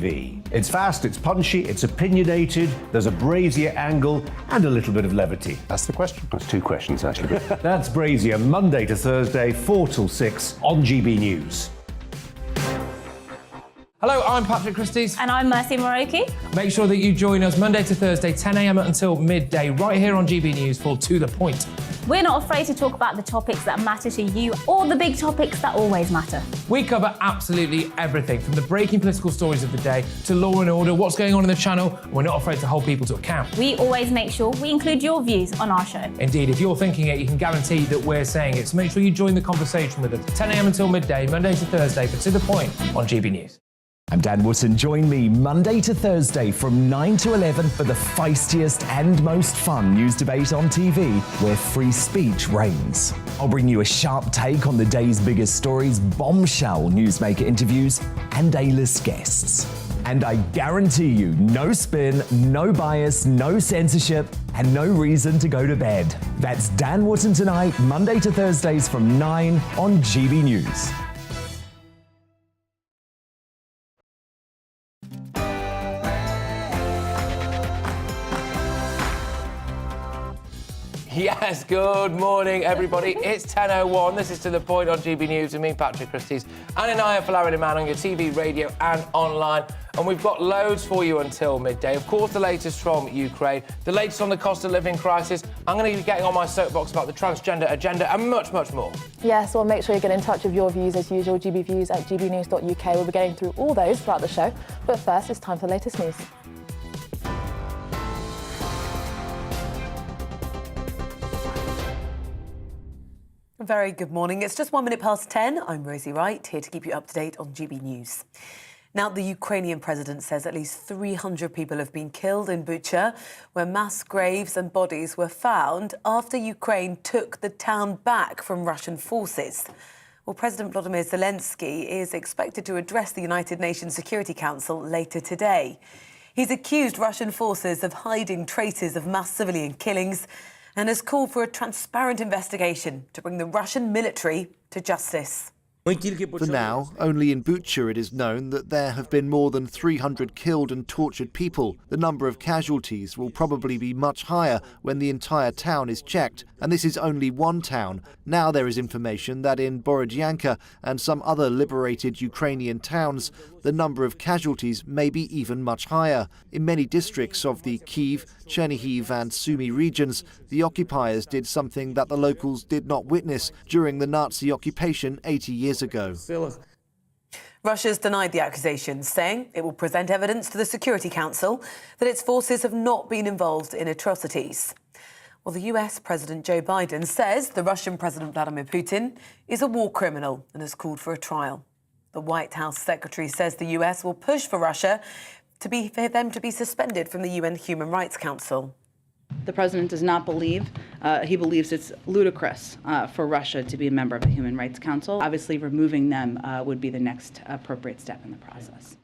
TV. It's fast, it's punchy, it's opinionated, there's a brazier angle, and a little bit of levity. That's the question. That's two questions, actually. That's Brazier, Monday to Thursday, 4 till 6 on GB News. Hello, I'm Patrick Christys. And I'm Mercy Muroki. Make sure that you join us Monday to Thursday, 10 a.m. until midday, right here on GB News for To The Point. We're not afraid to talk about the topics that matter to you or the big topics that always matter. We cover absolutely everything, from the breaking political stories of the day to law and order, what's going on in the channel. We're not afraid to hold people to account. We always make sure we include your views on our show. Indeed, if you're thinking it, you can guarantee that we're saying it. So make sure you join the conversation with us, 10 a.m. until midday, Monday to Thursday, for To The Point on GB News. I'm Dan Wootton. Join me Monday to Thursday from 9 to 11 for the feistiest and most fun news debate on TV, where free speech reigns. I'll bring you a sharp take on the day's biggest stories, bombshell newsmaker interviews, and A-list guests. And I guarantee you, no spin, no bias, no censorship, and no reason to go to bed. That's Dan Wootton tonight, Monday to Thursdays from 9 on GB News. Yes, good morning, everybody. It's 10:01. This is To The Point on GB News with me, Patrick Christys, and Anaya Falariman on your TV, radio and online. And we've got loads for you until midday. Of course, the latest from Ukraine, the latest on the cost of living crisis. I'm going to be getting on my soapbox about the transgender agenda and much, much more. Yes, well, make sure you get in touch with your views as usual, gbviews@gbnews.uk. We'll be getting through all those throughout the show. But first, it's time for the latest news. Very good morning. It's just 1 minute past 10. I'm Rosie Wright, here to keep you up to date on GB News. Now, the Ukrainian president says at least 300 people have been killed in Bucha, where mass graves and bodies were found after Ukraine took the town back from Russian forces. Well, President Volodymyr Zelensky is expected to address the United Nations Security Council later today. He's accused Russian forces of hiding traces of mass civilian killings and has called for a transparent investigation to bring the Russian military to justice. For now, only in Bucha it is known that there have been more than 300 killed and tortured people. The number of casualties will probably be much higher when the entire town is checked, and this is only one town. Now there is information that in Borodyanka and some other liberated Ukrainian towns, the number of casualties may be even much higher. In many districts of the Kyiv, Chernihiv and Sumy regions, the occupiers did something that the locals did not witness during the Nazi occupation 80 years ago. Russia's denied the accusations, saying it will present evidence to the Security Council that its forces have not been involved in atrocities. Well, the US President Joe Biden says the Russian President Vladimir Putin is a war criminal and has called for a trial. The White House secretary says the US will push for Russia for them to be suspended from the UN Human Rights Council. The president does not believe, he believes it's ludicrous for Russia to be a member of the Human Rights Council. Obviously, removing them would be the next appropriate step in the process.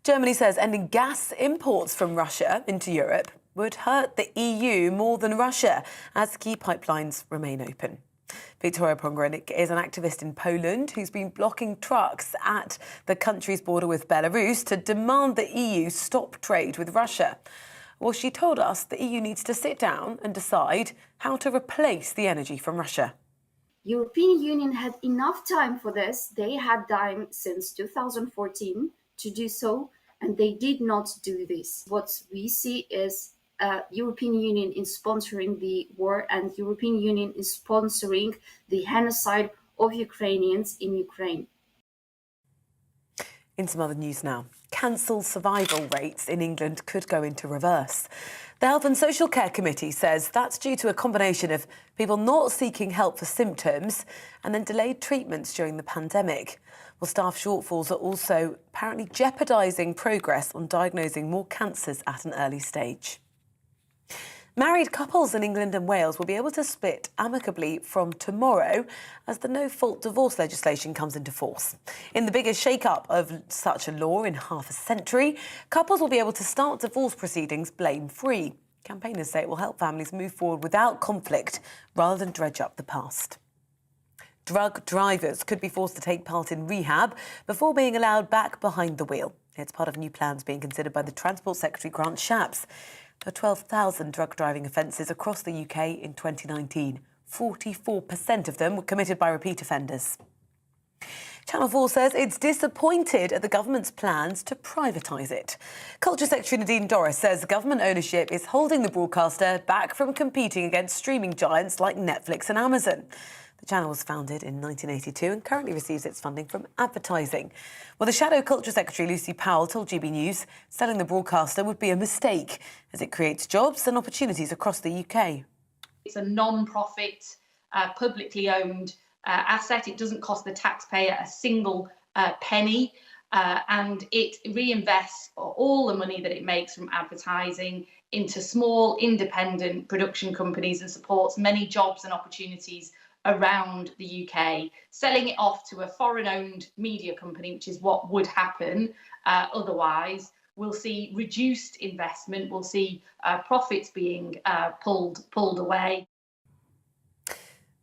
Germany says ending gas imports from Russia into Europe would hurt the EU more than Russia, as key pipelines remain open. Victoria Pongrenik is an activist in Poland who's been blocking trucks at the country's border with Belarus to demand the EU stop trade with Russia. Well, she told us the EU needs to sit down and decide how to replace the energy from Russia. European Union had enough time for this. They had time since 2014 to do so, and they did not do this. What we see is European Union is sponsoring the war, and European Union is sponsoring the genocide of Ukrainians in Ukraine. In some other news now, cancer survival rates in England could go into reverse. The Health and Social Care Committee says that's due to a combination of people not seeking help for symptoms and then delayed treatments during the pandemic. Well, staff shortfalls are also apparently jeopardising progress on diagnosing more cancers at an early stage. Married couples in England and Wales will be able to split amicably from tomorrow as the no-fault divorce legislation comes into force. In the biggest shake-up of such a law in half a century, couples will be able to start divorce proceedings blame-free. Campaigners say it will help families move forward without conflict rather than dredge up the past. Drug drivers could be forced to take part in rehab before being allowed back behind the wheel. It's part of new plans being considered by the Transport Secretary Grant Shapps. There were 12,000 drug driving offences across the UK in 2019. 44% of them were committed by repeat offenders. Channel 4 says it's disappointed at the government's plans to privatise it. Culture Secretary Nadine Dorris says government ownership is holding the broadcaster back from competing against streaming giants like Netflix and Amazon. The channel was founded in 1982 and currently receives its funding from advertising. Well, the Shadow Culture Secretary Lucy Powell told GB News selling the broadcaster would be a mistake as it creates jobs and opportunities across the UK. It's a non-profit, publicly owned asset. It doesn't cost the taxpayer a single penny, and it reinvests all the money that it makes from advertising into small independent production companies and supports many jobs and opportunities around the UK. Selling it off to a foreign-owned media company, which is what would happen otherwise, we'll see reduced investment, we'll see profits being pulled away.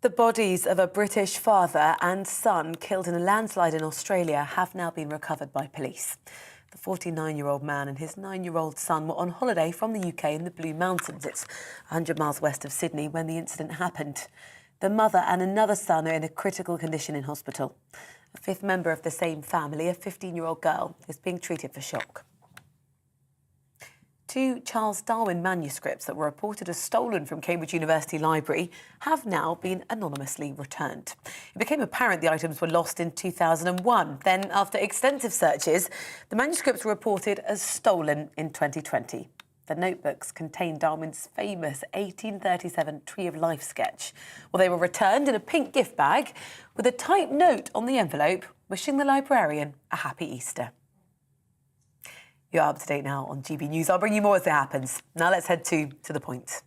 The bodies of a British father and son killed in a landslide in Australia have now been recovered by police. The 49-year-old man and his 9-year-old son were on holiday from the UK in the Blue Mountains. It's 100 miles west of Sydney when the incident happened. The mother and another son are in a critical condition in hospital. A fifth member of the same family, a 15-year-old girl, is being treated for shock. 2 Charles Darwin manuscripts that were reported as stolen from Cambridge University Library have now been anonymously returned. It became apparent the items were lost in 2001. Then, after extensive searches, the manuscripts were reported as stolen in 2020. The notebooks contained Darwin's famous 1837 Tree of Life sketch. Well, they were returned in a pink gift bag with a typed note on the envelope wishing the librarian a happy Easter. You're up to date now on GB News. I'll bring you more as it happens. Now let's head to the point.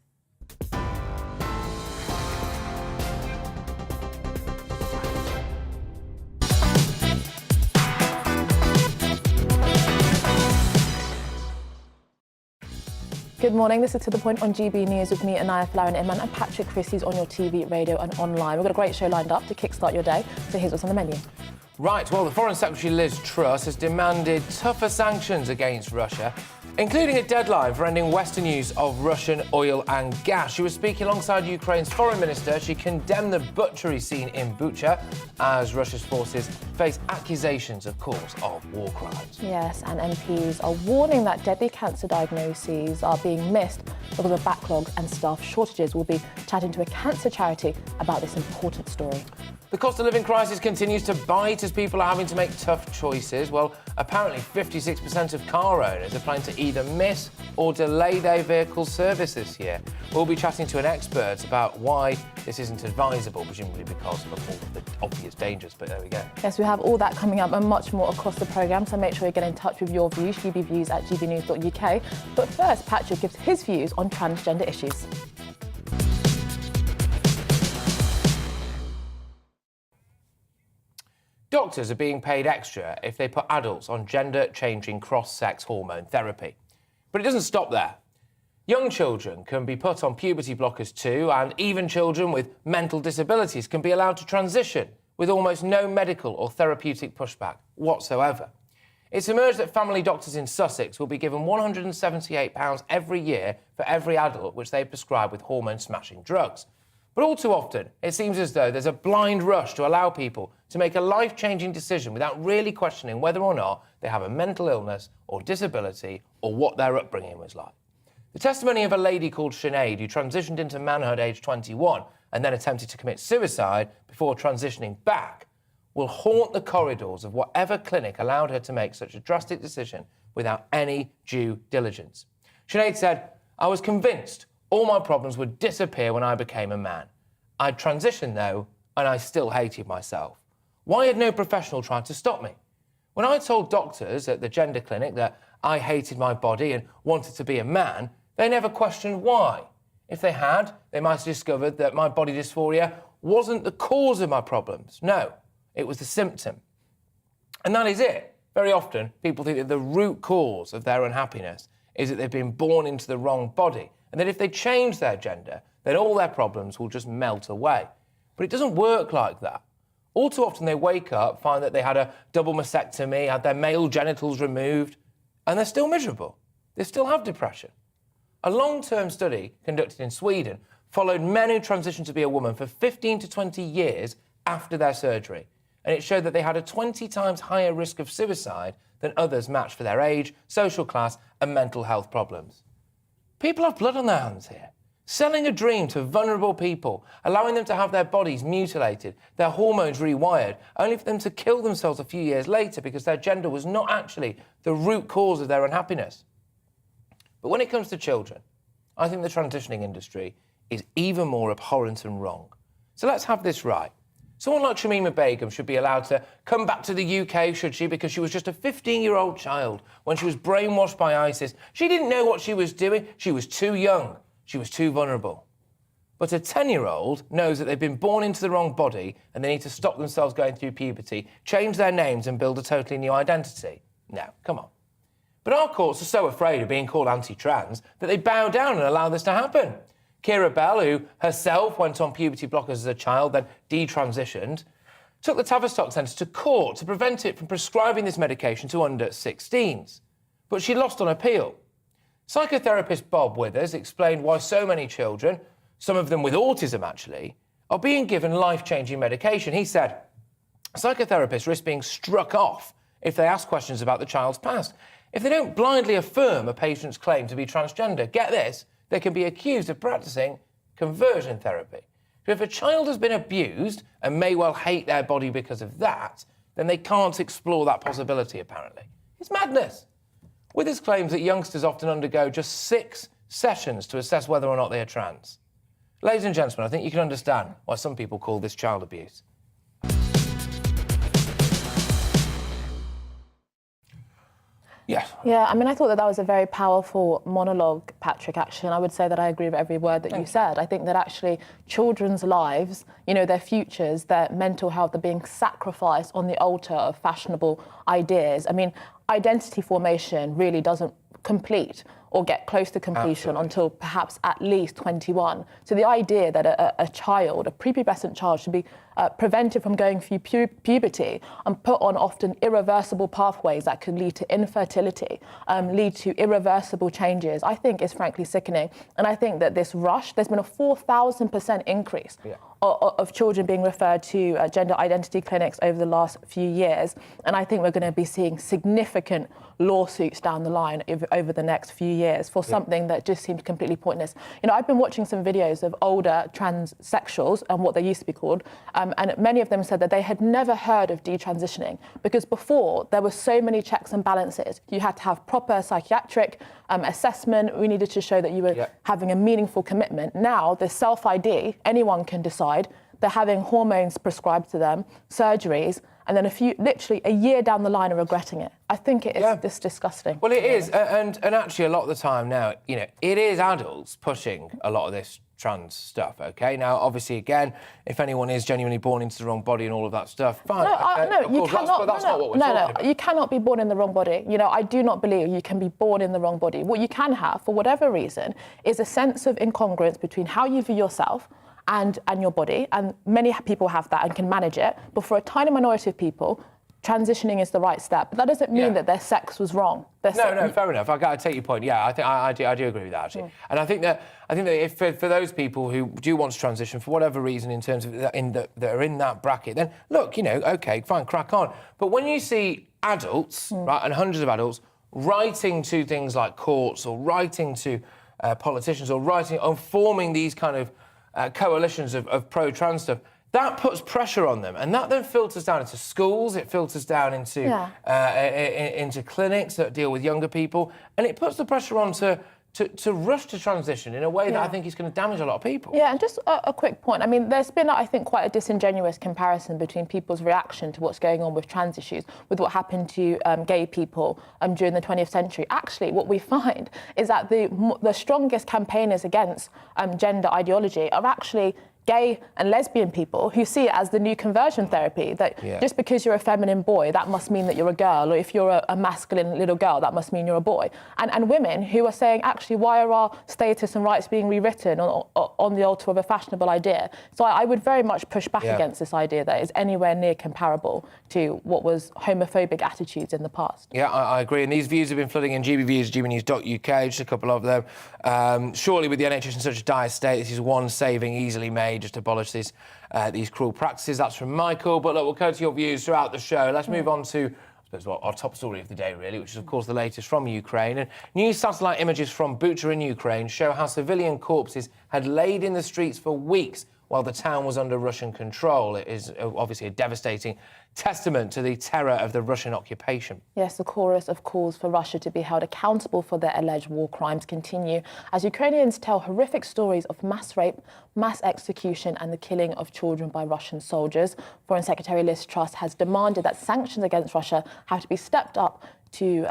Good morning, this is To The Point on GB News with me, Anaya Falarin-Inman, and Patrick Christys on your TV, radio and online. We've got a great show lined up to kickstart your day, so here's what's on the menu. Right, well, the Foreign Secretary Liz Truss has demanded tougher sanctions against Russia, including a deadline for ending Western use of Russian oil and gas. She was speaking alongside Ukraine's foreign minister. She condemned the butchery scene in Bucha as Russia's forces face accusations, of course, of war crimes. Yes, and MPs are warning that deadly cancer diagnoses are being missed because of backlogs and staff shortages. We'll be chatting to a cancer charity about this important story. The cost of living crisis continues to bite as people are having to make tough choices. Well, apparently 56% of car owners are planning to either miss or delay their vehicle service this year. We'll be chatting to an expert about why this isn't advisable, presumably because of all the obvious dangers, but there we go. Yes, we have all that coming up and much more across the programme, so make sure you get in touch with your views, gbviews at gbnews.uk. But first, Patrick gives his views on transgender issues. Doctors are being paid extra if they put adults on gender-changing cross-sex hormone therapy. But it doesn't stop there. Young children can be put on puberty blockers too, and even children with mental disabilities can be allowed to transition with almost no medical or therapeutic pushback whatsoever. It's emerged that family doctors in Sussex will be given £178 every year for every adult which they prescribe with hormone-smashing drugs. But all too often, it seems as though there's a blind rush to allow people to make a life-changing decision without really questioning whether or not they have a mental illness or disability or what their upbringing was like. The testimony of a lady called Sinead who transitioned into manhood aged 21 and then attempted to commit suicide before transitioning back will haunt the corridors of whatever clinic allowed her to make such a drastic decision without any due diligence. Sinead said, "I was convinced all my problems would disappear when I became a man. I'd transitioned, though, and I still hated myself. Why had no professional tried to stop me? When I told doctors at the gender clinic that I hated my body and wanted to be a man, they never questioned why. If they had, they might have discovered that my body dysphoria wasn't the cause of my problems. No, it was the symptom." And that is it. Very often, people think that the root cause of their unhappiness is that they've been born into the wrong body, and that if they change their gender, then all their problems will just melt away. But it doesn't work like that. All too often they wake up, find that they had a double mastectomy, had their male genitals removed, and they're still miserable. They still have depression. A long-term study conducted in Sweden followed men who transitioned to be a woman for 15 to 20 years after their surgery, and it showed that they had a 20 times higher risk of suicide than others matched for their age, social class, and mental health problems. People have blood on their hands here. Selling a dream to vulnerable people, allowing them to have their bodies mutilated, their hormones rewired, only for them to kill themselves a few years later because their gender was not actually the root cause of their unhappiness. But when it comes to children, I think the transitioning industry is even more abhorrent and wrong. So let's have this right. Someone like Shamima Begum should be allowed to come back to the UK, should she? Because she was just a 15-year-old child when she was brainwashed by ISIS. She didn't know what she was doing. She was too young. She was too vulnerable. But a 10-year-old knows that they've been born into the wrong body and they need to stop themselves going through puberty, change their names and build a totally new identity. No, come on. But our courts are so afraid of being called anti-trans that they bow down and allow this to happen. Kira Bell, who herself went on puberty blockers as a child, then detransitioned, took the Tavistock Centre to court to prevent it from prescribing this medication to under-16s. But she lost on appeal. Psychotherapist Bob Withers explained why so many children, some of them with autism actually, are being given life-changing medication. He said, psychotherapists risk being struck off if they ask questions about the child's past. If they don't blindly affirm a patient's claim to be transgender, get this, they can be accused of practicing conversion therapy. So if a child has been abused and may well hate their body because of that, then they can't explore that possibility, apparently. It's madness. Withers claims that youngsters often undergo just 6 sessions to assess whether or not they are trans. Ladies and gentlemen, I think you can understand why some people call this child abuse. Yes. Yeah, I mean, I thought that was a very powerful monologue, Patrick, actually, and I would say that I agree with every word that you said. I think that actually children's lives, you know, their futures, their mental health are being sacrificed on the altar of fashionable ideas. I mean, identity formation really doesn't complete or get close to completion until perhaps at least 21. So the idea that a child, a prepubescent child, should be prevented from going through puberty and put on often irreversible pathways that could lead to infertility, lead to irreversible changes, I think is frankly sickening. And I think that this rush, there's been a 4,000% increase of children being referred to gender identity clinics over the last few years. And I think we're going to be seeing significant lawsuits down the line over the next few years for something that just seems completely pointless. You know, I've been watching some videos of older transsexuals and what they used to be called, and many of them said that they had never heard of detransitioning because before there were so many checks and balances. You had to have proper psychiatric assessment. We needed to show that you were having a meaningful commitment. Now, the self-ID, anyone can decide. They're having hormones prescribed to them, surgeries, and then literally a year down the line are regretting it. I think it is just disgusting. Well, it is, and actually a lot of the time now, you know, it is adults pushing a lot of this trans stuff, OK? Now, obviously, again, if anyone is genuinely born into the wrong body and all of that stuff, fine. No, you cannot. That's not what we're talking about. You cannot be born in the wrong body. You know, I do not believe you can be born in the wrong body. What you can have, for whatever reason, is a sense of incongruence between how you view yourself and your body, and many people have that and can manage it, but for a tiny minority of people, transitioning is the right step. But that doesn't mean that their sex was wrong. No, fair enough. I take your point. Yeah, I do agree with that, actually. And I think that if for those people who do want to transition for whatever reason, in terms of that are in that bracket, then look, you know, OK, fine, crack on. But when you see adults, right, and hundreds of adults writing to things like courts or writing to politicians or forming these kind of coalitions of pro-trans stuff, that puts pressure on them, and that then filters down into schools, it filters down into into clinics that deal with younger people, and it puts the pressure on to rush to transition in a way that I think is going to damage a lot of people. Yeah, and just a quick point. I mean, there's been, I think, quite a disingenuous comparison between people's reaction to what's going on with trans issues with what happened to gay people during the 20th century. Actually, what we find is that the strongest campaigners against gender ideology are actually gay and lesbian people who see it as the new conversion therapy, that just because you're a feminine boy, that must mean that you're a girl, or if you're a masculine little girl, that must mean you're a boy. And women who are saying, actually, why are our status and rights being rewritten on the altar of a fashionable idea? So I would very much push back against this idea that it's anywhere near comparable to what was homophobic attitudes in the past. Yeah, I agree. And these views have been flooding in GBViews, GBNews.uk, just a couple of them. Surely with the NHS in such a dire state, this is one saving easily made, just abolish these cruel practices. That's from Michael. But look, we'll go to your views throughout the show. Let's move on to, I suppose, our top story of the day, really, which is, of course, the latest from Ukraine. And new satellite images from Bucha in Ukraine show how civilian corpses had laid in the streets for weeks while the town was under Russian control. It is obviously a devastating testament to the terror of the Russian occupation. Yes, the chorus of calls for Russia to be held accountable for their alleged war crimes continue as Ukrainians tell horrific stories of mass rape, mass execution and the killing of children by Russian soldiers. Foreign Secretary Liz Truss has demanded that sanctions against Russia have to be stepped up to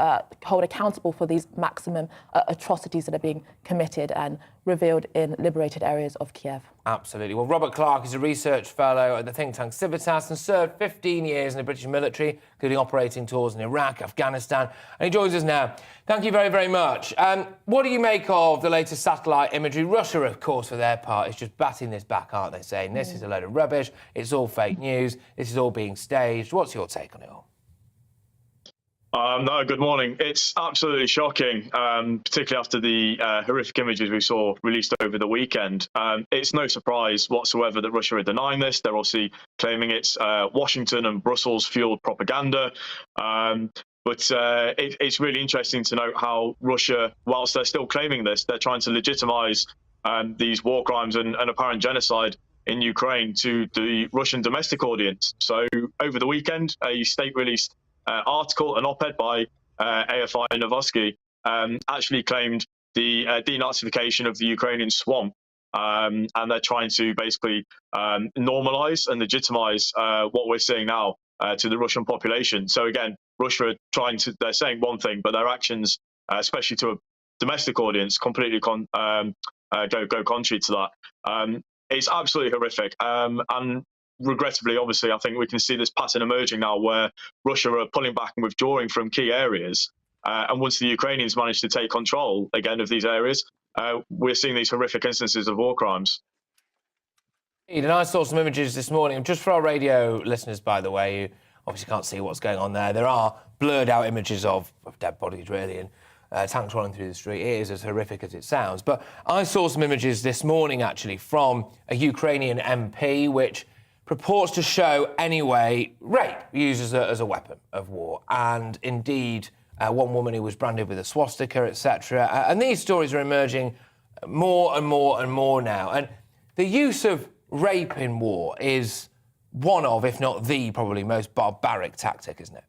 hold accountable for these maximum atrocities that are being committed and revealed in liberated areas of Kiev. Absolutely. Well, Robert Clark is a research fellow at the think tank Civitas and served 15 years in the British military, including operating tours in Iraq, Afghanistan, and he joins us now. Thank you very, very much. What do you make of the latest satellite imagery? Russia, of course, for their part, is just batting this back, aren't they, saying this is a load of rubbish, it's all fake news, this is all being staged. What's your take on it all? No, good morning. It's absolutely shocking, particularly after the horrific images we saw released over the weekend. It's no surprise whatsoever that Russia are denying this. They're obviously claiming it's Washington and Brussels-fueled propaganda. But it's really interesting to note how Russia, whilst they're still claiming this, they're trying to legitimize these war crimes and apparent genocide in Ukraine to the Russian domestic audience. So over the weekend, a state-released article, an op-ed by AFI Novosti, actually claimed the denazification of the Ukrainian swamp. And they're trying to basically normalize and legitimize what we're seeing now to the Russian population. So again, Russia are they're saying one thing, but their actions, especially to a domestic audience, completely go contrary to that. It's absolutely horrific. And regrettably, obviously, I think we can see this pattern emerging now where Russia are pulling back and withdrawing from key areas. And once the Ukrainians manage to take control again of these areas, we're seeing these horrific instances of war crimes. And I saw some images this morning, just for our radio listeners, by the way, who obviously can't see what's going on there. There are blurred out images of dead bodies, really, and tanks running through the street. It is as horrific as it sounds. But I saw some images this morning, actually, from a Ukrainian MP, which purports to show, anyway, rape used as a weapon of war. And indeed, one woman who was branded with a swastika, etc. And these stories are emerging more and more and more now. And the use of rape in war is one of, if not the, probably most barbaric tactic, isn't it?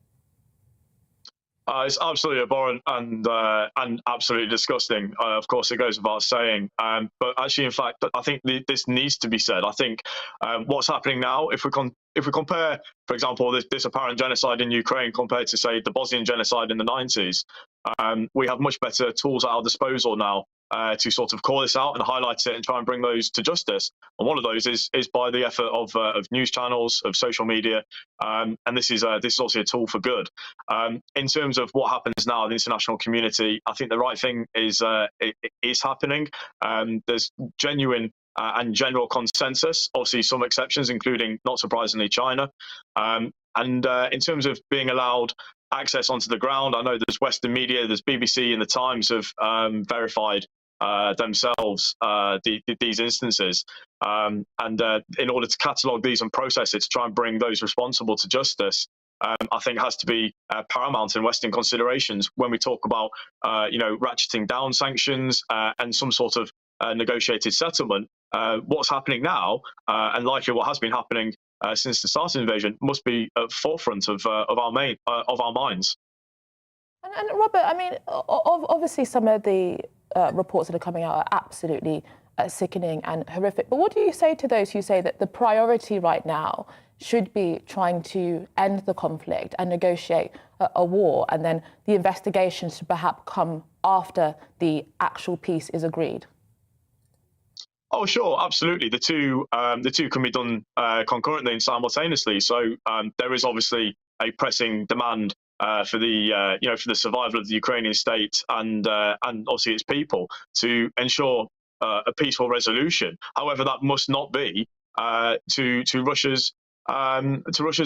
It's absolutely abhorrent and absolutely disgusting. Of course, it goes without saying. But actually, in fact, I think this needs to be said. I think what's happening now, if we compare, for example, this apparent genocide in Ukraine compared to, say, the Bosnian genocide in the 90s, we have much better tools at our disposal now to sort of call this out and highlight it and try and bring those to justice. And one of those is by the effort of news channels, of social media, and this is also a tool for good. In terms of what happens now in the international community, I think the right thing is happening. There's genuine and general consensus, obviously some exceptions, including, not surprisingly, China. And in terms of being allowed access onto the ground, I know there's Western media, there's BBC and the Times have verified themselves these instances. And in order to catalogue these and process it to try and bring those responsible to justice, I think has to be paramount in Western considerations when we talk about, ratcheting down sanctions and some sort of negotiated settlement. What's happening now, and likely what has been happening since the start of the invasion, must be at the forefront of our minds. And Robert, I mean, obviously some of the reports that are coming out are absolutely sickening and horrific. But what do you say to those who say that the priority right now should be trying to end the conflict and negotiate a war, and then the investigations should perhaps come after the actual peace is agreed? Oh, sure, absolutely. The two can be done concurrently and simultaneously. So there is obviously a pressing demand for the survival of the Ukrainian state and obviously its people to ensure a peaceful resolution. However, that must not be to Russia's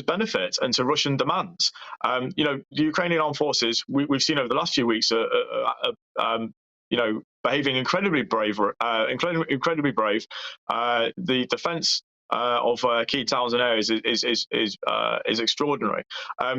benefit and to Russian demands. The Ukrainian armed forces we've seen over the last few weeks behaving incredibly brave. The defence of key towns and areas is extraordinary.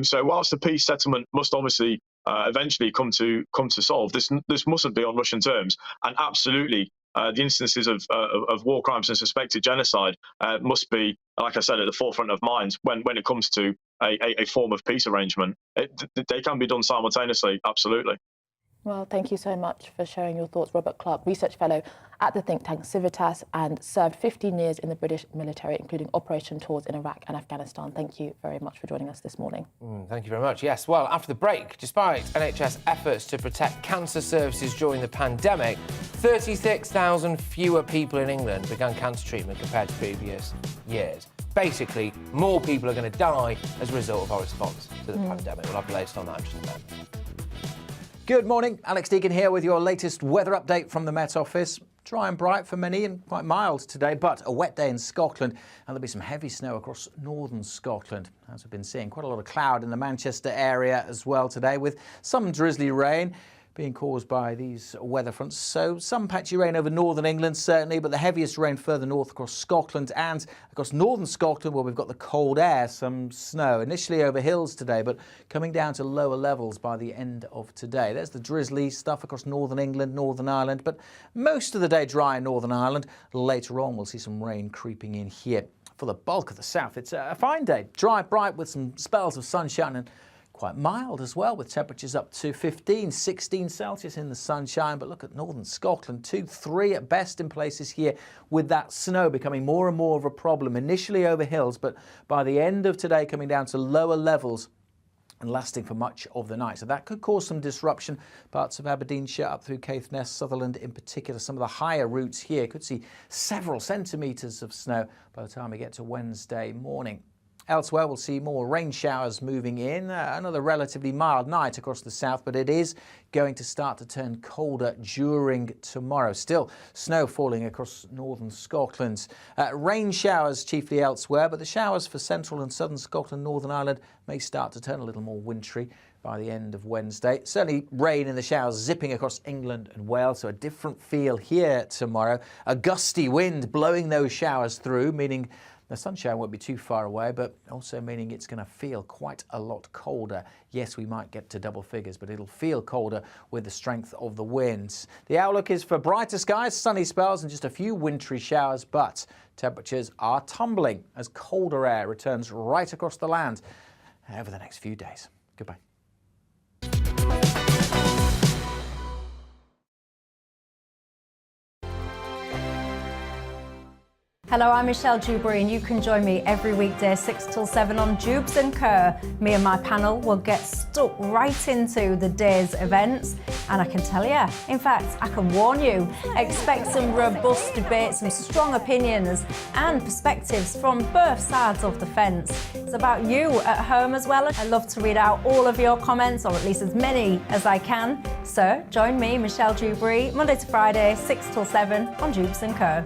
So whilst the peace settlement must obviously eventually come to solve, this mustn't be on Russian terms, and absolutely the instances of war crimes and suspected genocide must be, like I said, at the forefront of minds when it comes to a form of peace arrangement. They can be done simultaneously, absolutely. Well, thank you so much for sharing your thoughts. Robert Clark, Research Fellow at the think tank Civitas and served 15 years in the British military, including Operation Tours in Iraq and Afghanistan. Thank you very much for joining us this morning. Thank you very much. Yes, well, after the break, despite NHS efforts to protect cancer services during the pandemic, 36,000 fewer people in England began cancer treatment compared to previous years. Basically, more people are going to die as a result of our response to the pandemic. We'll have the latest on that in just a moment. Good morning, Alex Deacon here with your latest weather update from the Met Office. Dry and bright for many and quite mild today, but a wet day in Scotland, and there'll be some heavy snow across northern Scotland. As we've been seeing, quite a lot of cloud in the Manchester area as well today, with some drizzly rain being caused by these weather fronts. So some patchy rain over northern England, certainly, but the heaviest rain further north across Scotland and across northern Scotland, where we've got the cold air, some snow, initially over hills today, but coming down to lower levels by the end of today. There's the drizzly stuff across northern England, Northern Ireland, but most of the day dry in Northern Ireland. Later on, we'll see some rain creeping in here. For the bulk of the south, it's a fine day, dry, bright, with some spells of sunshine and quite mild as well, with temperatures up to 15, 16 Celsius in the sunshine. But look at northern Scotland, 2, 3 at best in places here, with that snow becoming more and more of a problem, initially over hills, but by the end of today coming down to lower levels and lasting for much of the night. So that could cause some disruption. Parts of Aberdeenshire up through Caithness, Sutherland in particular, some of the higher routes here could see several centimetres of snow by the time we get to Wednesday morning. Elsewhere, we'll see more rain showers moving in. Another relatively mild night across the south, but it is going to start to turn colder during tomorrow. Still, snow falling across northern Scotland. Rain showers chiefly elsewhere, but the showers for central and southern Scotland, Northern Ireland may start to turn a little more wintry by the end of Wednesday. Certainly rain in the showers zipping across England and Wales, so a different feel here tomorrow. A gusty wind blowing those showers through, meaning the sunshine won't be too far away, but also meaning it's going to feel quite a lot colder. Yes, we might get to double figures, but it'll feel colder with the strength of the winds. The outlook is for brighter skies, sunny spells and just a few wintry showers, but temperatures are tumbling as colder air returns right across the land over the next few days. Goodbye. Hello, I'm Michelle Dewberry and you can join me every weekday 6 till 7 on Jubes & Kerr. Me and my panel will get stuck right into the day's events, and I can tell you, in fact, I can warn you, expect some robust debates, some strong opinions and perspectives from both sides of the fence. It's about you at home as well. I love to read out all of your comments, or at least as many as I can. So join me, Michelle Dewberry, Monday to Friday, 6 till 7 on Jubes & Kerr.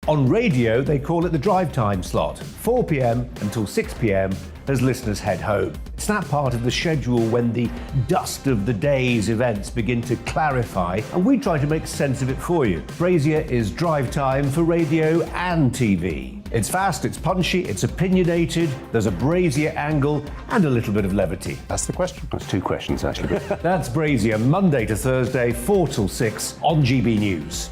On radio, they call it the drive time slot, 4 p.m. until 6 p.m. as listeners head home. It's that part of the schedule when the dust of the day's events begin to clarify, and we try to make sense of it for you. Brazier is drive time for radio and TV. It's fast, it's punchy, it's opinionated, there's a brazier angle and a little bit of levity. That's the question. That's 2 questions, actually. That's Brazier, Monday to Thursday, 4 till 6 on GB News.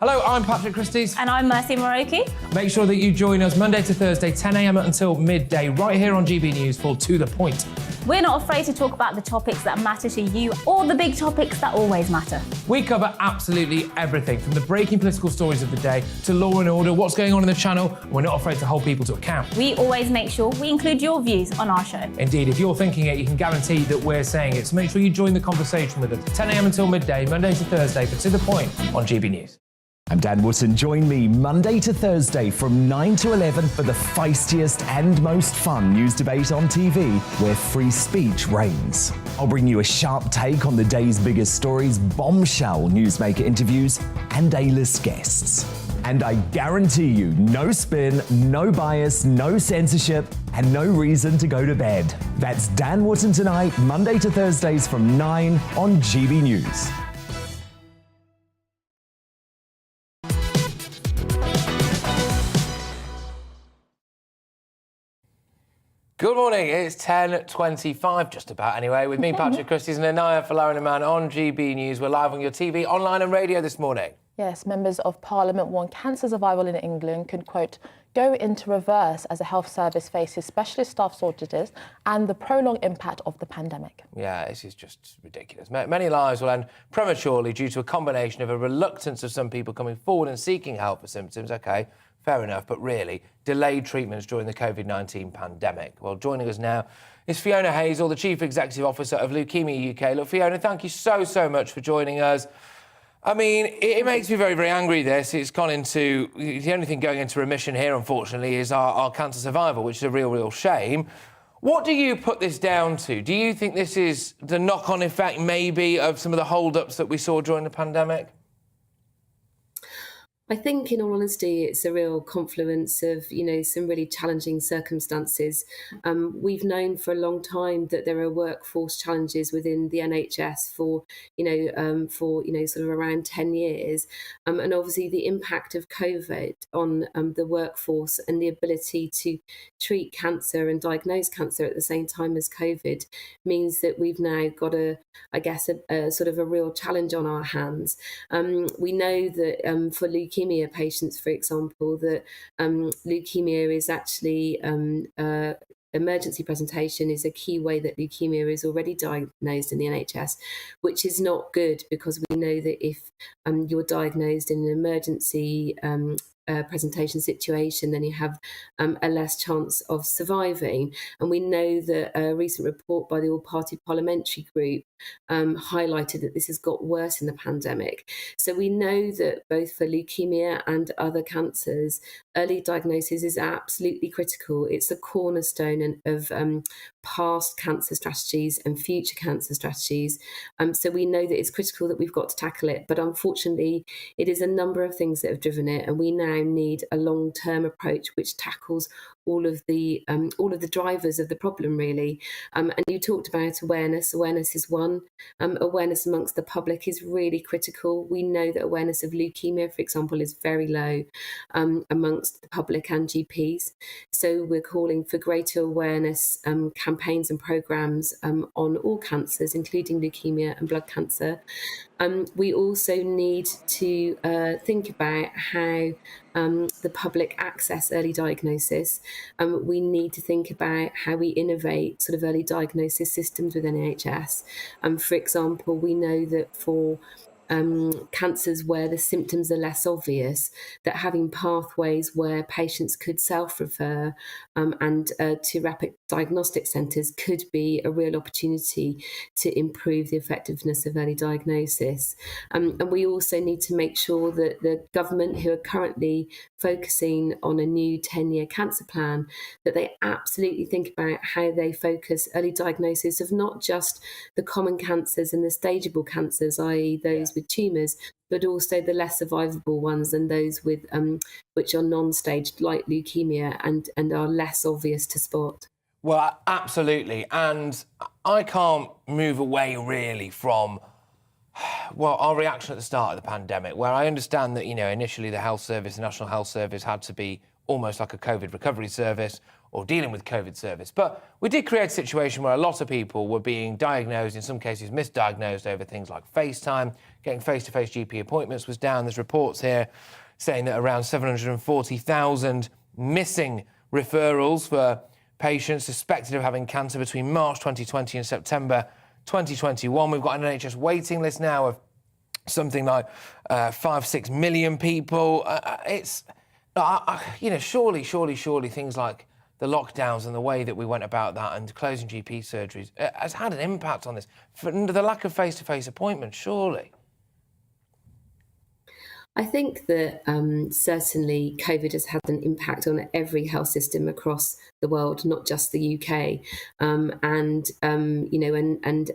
Hello, I'm Patrick Christys. And I'm Mercy Muroki. Make sure that you join us Monday to Thursday, 10 a.m. until midday, right here on GB News for To The Point. We're not afraid to talk about the topics that matter to you or the big topics that always matter. We cover absolutely everything, from the breaking political stories of the day to law and order, what's going on in the channel. We're not afraid to hold people to account. We always make sure we include your views on our show. Indeed, if you're thinking it, you can guarantee that we're saying it. So make sure you join the conversation with us, 10 a.m. until midday, Monday to Thursday, for To The Point on GB News. I'm Dan Wootton. Join me Monday to Thursday from 9 to 11 for the feistiest and most fun news debate on TV, where free speech reigns. I'll bring you a sharp take on the day's biggest stories, bombshell newsmaker interviews, and A-list guests. And I guarantee you, no spin, no bias, no censorship, and no reason to go to bed. That's Dan Wootton tonight, Monday to Thursdays from 9 on GB News. Good morning, it's 10:25, just about anyway, with me, Patrick Christys, and Anaya Falariman on GB News. We're live on your TV, online and radio this morning. Yes, members of Parliament warn cancer survival in England could, quote, go into reverse as the health service faces specialist staff shortages and the prolonged impact of the pandemic. Yeah, this is just ridiculous. Many lives will end prematurely due to a combination of a reluctance of some people coming forward and seeking help for symptoms, OK, fair enough, but really, delayed treatments during the COVID-19 pandemic. Well, joining us now is Fiona Hazel, the Chief Executive Officer of Leukemia UK. Look, Fiona, thank you so much for joining us. I mean, it makes me very, very angry, this. It's gone into... The only thing going into remission here, unfortunately, is our cancer survival, which is a real shame. What do you put this down to? Do you think this is the knock-on effect, maybe, of some of the hold-ups that we saw during the pandemic? I think, in all honesty, it's a real confluence of, some really challenging circumstances. We've known for a long time that there are workforce challenges within the NHS for sort of around 10 years. And obviously the impact of COVID on the workforce and the ability to treat cancer and diagnose cancer at the same time as COVID means that we've now got a sort of a real challenge on our hands. We know that for leukemia patients, for example, that leukemia is actually emergency presentation is a key way that leukemia is already diagnosed in the NHS, which is not good, because we know that if you're diagnosed in an emergency presentation situation, then you have a less chance of surviving. And we know that a recent report by the All-Party Parliamentary Group highlighted that this has got worse in the pandemic. So we know that both for leukemia and other cancers, early diagnosis is absolutely critical. It's a cornerstone of past cancer strategies and future cancer strategies. So we know that it's critical that we've got to tackle it. But unfortunately, it is a number of things that have driven it, and we now need a long-term approach which tackles all of the drivers of the problem, really. And you talked about awareness. Awareness is one. Awareness amongst the public is really critical. We know that awareness of leukemia, for example, is very low amongst the public and GPs. So we're calling for greater awareness campaigns and programmes on all cancers, including leukemia and blood cancer. We also need to think about how the public access early diagnosis. We need to think about how we innovate sort of early diagnosis systems within NHS. For example, we know that for cancers where the symptoms are less obvious, that having pathways where patients could self-refer and to rapid diagnostic centres could be a real opportunity to improve the effectiveness of early diagnosis. And we also need to make sure that the government, who are currently focusing on a new 10-year cancer plan, that they absolutely think about how they focus early diagnosis of not just the common cancers and the stageable cancers, i.e. those with tumours, but also the less survivable ones and those with which are non-staged, like leukemia, and are less obvious to spot. Well, absolutely. And I can't move away really from, well, our reaction at the start of the pandemic, where I understand that, initially the health service, the National Health Service, had to be almost like a COVID recovery service or dealing with COVID service. But we did create a situation where a lot of people were being diagnosed, in some cases misdiagnosed, over things like FaceTime. Getting face-to-face GP appointments was down. There's reports here saying that around 740,000 missing referrals for patients suspected of having cancer between March 2020 and September 2021. We've got an NHS waiting list now of something like 5-6 million people. Surely things like the lockdowns and the way that we went about that and closing GP surgeries has had an impact on this. For the lack of face-to-face appointments, surely. I think that certainly COVID has had an impact on every health system across the world, not just the UK. And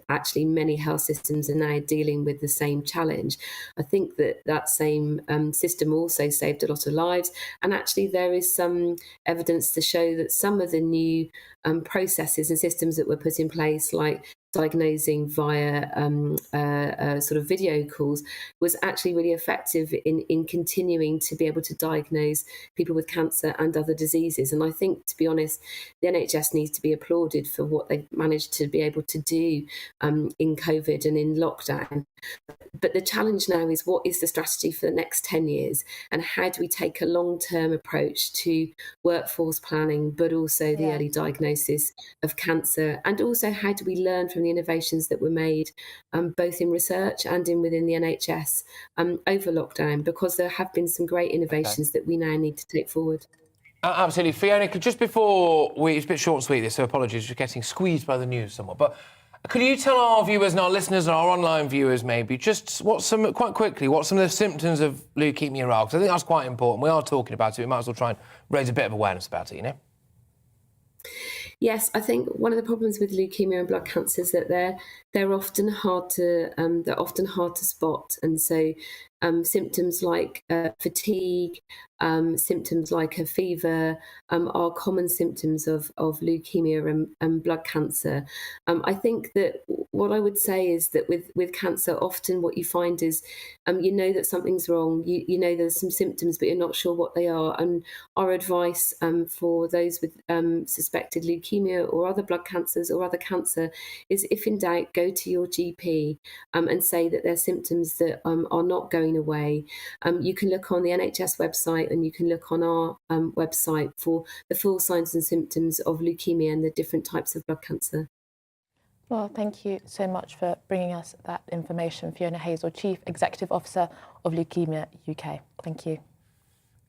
actually many health systems are now dealing with the same challenge. I think that same system also saved a lot of lives. And actually there is some evidence to show that some of the new processes and systems that were put in place, like diagnosing via sort of video calls, was actually really effective in continuing to be able to diagnose people with cancer and other diseases. And I think, to be honest, the NHS needs to be applauded for what they've managed to be able to do in COVID and in lockdown. But the challenge now is, what is the strategy for the next 10 years? And how do we take a long-term approach to workforce planning, but also the early diagnosis of cancer? And also, how do we learn from the innovations that were made, both in research and within the NHS over lockdown? Because there have been some great innovations that we now need to take forward. Absolutely. Fiona, just before it's a bit short and sweet this, so apologies for getting squeezed by the news somewhat, but could you tell our viewers and our listeners and our online viewers maybe just quite quickly, what some of the symptoms of leukemia are? Because I think that's quite important. We are talking about it. We might as well try and raise a bit of awareness about it, you know? Yes, I think one of the problems with leukemia and blood cancer is that they're often hard to spot, and so symptoms like fatigue, symptoms like a fever are common symptoms of leukemia and blood cancer. I think that what I would say is that with cancer, often what you find is you know that something's wrong, you know there's some symptoms, but you're not sure what they are. And our advice for those with suspected leukemia or other blood cancers or other cancer is, if in doubt, go to your GP and say that there's symptoms that are not going away. You can look on the NHS website and you can look on our website for the full signs and symptoms of leukemia and the different types of blood cancer. Well, thank you so much for bringing us that information, Fiona Hazel, Chief Executive Officer of Leukemia UK. Thank you.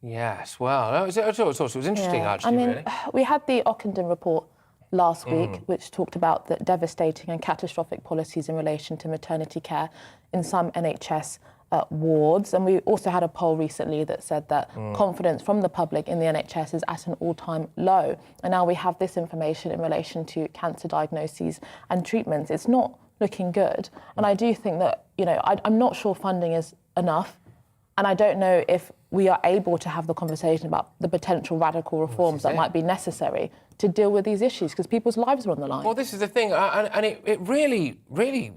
Yes, well, it was interesting, actually, really. We had the Ockenden report last week, which talked about the devastating and catastrophic policies in relation to maternity care in some NHS wards. And we also had a poll recently that said that confidence from the public in the NHS is at an all-time low. And now we have this information in relation to cancer diagnoses and treatments. It's not looking good. And I do think that, I'm not sure funding is enough. And I don't know if we are able to have the conversation about the potential radical reforms that might be necessary to deal with these issues, because people's lives are on the line. Well, this is the thing, and it really, really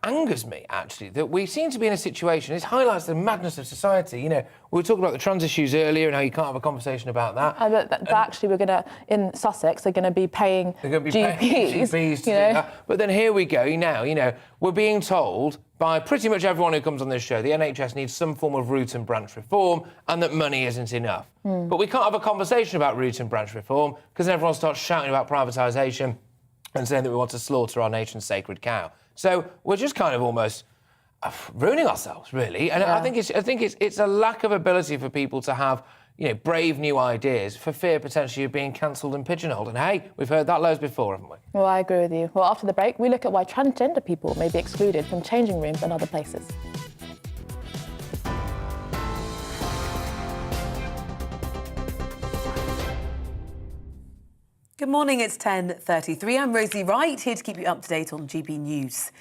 angers me, actually, that we seem to be in a situation. This highlights the madness of society. We were talking about the trans issues earlier and how you can't have a conversation about that. But actually, we're going to, in Sussex, they're going to be paying GPs to do that. But then here we go now, we're being told by pretty much everyone who comes on this show, the NHS needs some form of root and branch reform and that money isn't enough. But we can't have a conversation about root and branch reform because everyone starts shouting about privatisation and saying that we want to slaughter our nation's sacred cow. So we're just kind of almost ruining ourselves, really. And I think it's a lack of ability for people to have, brave new ideas for fear potentially of being cancelled and pigeonholed. And hey, we've heard that loads before, haven't we? Well, I agree with you. Well, after the break, we look at why transgender people may be excluded from changing rooms and other places. Good morning, it's 10:33. I'm Rosie Wright, here to keep you up to date on GB News.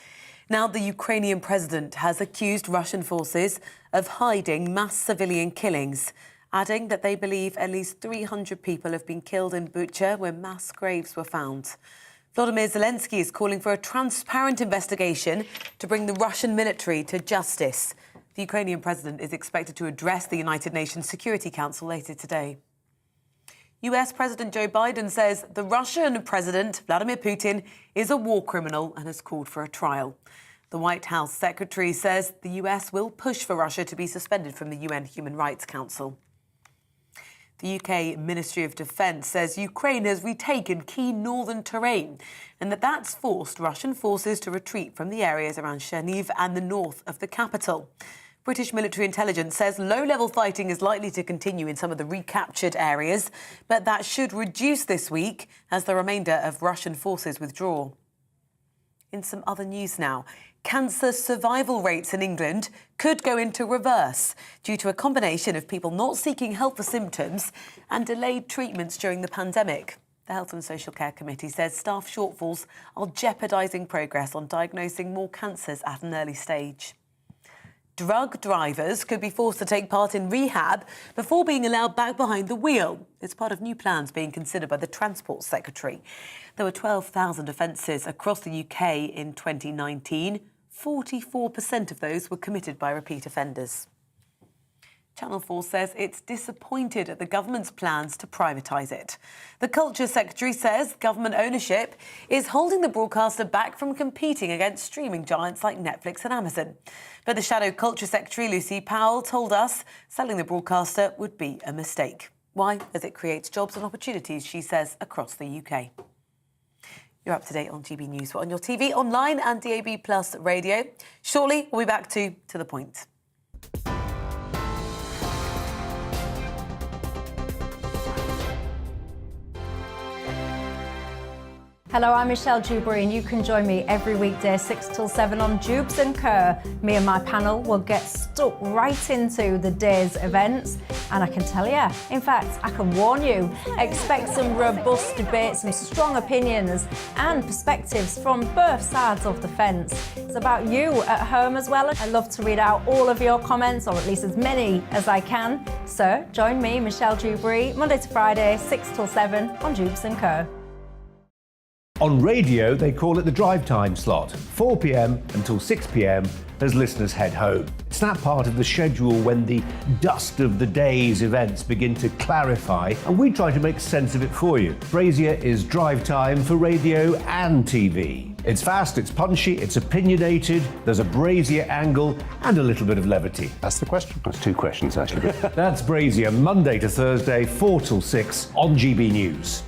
Now, the Ukrainian president has accused Russian forces of hiding mass civilian killings, adding that they believe at least 300 people have been killed in Bucha, where mass graves were found. Volodymyr Zelensky is calling for a transparent investigation to bring the Russian military to justice. The Ukrainian president is expected to address the United Nations Security Council later today. US President Joe Biden says the Russian President, Vladimir Putin, is a war criminal and has called for a trial. The White House secretary says the US will push for Russia to be suspended from the UN Human Rights Council. The UK Ministry of Defence says Ukraine has retaken key northern terrain and that's forced Russian forces to retreat from the areas around Chernihiv and the north of the capital. British military intelligence says low-level fighting is likely to continue in some of the recaptured areas, but that should reduce this week as the remainder of Russian forces withdraw. In some other news now, cancer survival rates in England could go into reverse due to a combination of people not seeking help for symptoms and delayed treatments during the pandemic. The Health and Social Care Committee says staff shortfalls are jeopardising progress on diagnosing more cancers at an early stage. Drug drivers could be forced to take part in rehab before being allowed back behind the wheel. It's part of new plans being considered by the Transport Secretary. There were 12,000 offences across the UK in 2019. 44% of those were committed by repeat offenders. Channel 4 says it's disappointed at the government's plans to privatise it. The Culture Secretary says government ownership is holding the broadcaster back from competing against streaming giants like Netflix and Amazon. But the Shadow Culture Secretary, Lucy Powell, told us selling the broadcaster would be a mistake. Why? As it creates jobs and opportunities, she says, across the UK. You're up to date on GB News. We're on your TV, online and DAB+ radio. Shortly, we'll be back to the point. Hello, I'm Michelle Dewberry and you can join me every weekday 6 till 7 on Jubes and Kerr. Me and my panel will get stuck right into the day's events and I can tell you, in fact, I can warn you, expect some robust debate, some strong opinions and perspectives from both sides of the fence. It's about you at home as well. I love to read out all of your comments, or at least as many as I can. So join me, Michelle Dewberry, Monday to Friday, 6 till 7 on Jubes and Kerr. On radio, they call it the drive time slot, 4 p.m. until 6 p.m. as listeners head home. It's that part of the schedule when the dust of the day's events begin to clarify, and we try to make sense of it for you. Brazier is drive time for radio and TV. It's fast, it's punchy, it's opinionated, there's a Brazier angle and a little bit of levity. That's the question. That's two questions, actually. That's Brazier, Monday to Thursday, 4 till 6 on GB News.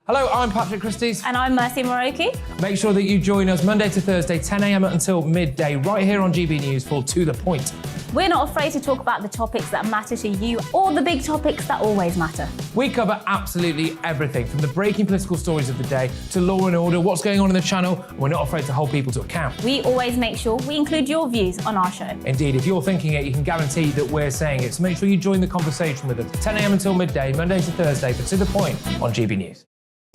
Hello, I'm Patrick Christys. And I'm Mercy Muroki. Make sure that you join us Monday to Thursday, 10 a.m. until midday, right here on GB News for To The Point. We're not afraid to talk about the topics that matter to you or the big topics that always matter. We cover absolutely everything, from the breaking political stories of the day to law and order, what's going on in the channel. We're not afraid to hold people to account. We always make sure we include your views on our show. Indeed, if you're thinking it, you can guarantee that we're saying it. So make sure you join the conversation with us, 10 a.m. until midday, Monday to Thursday, for To The Point on GB News.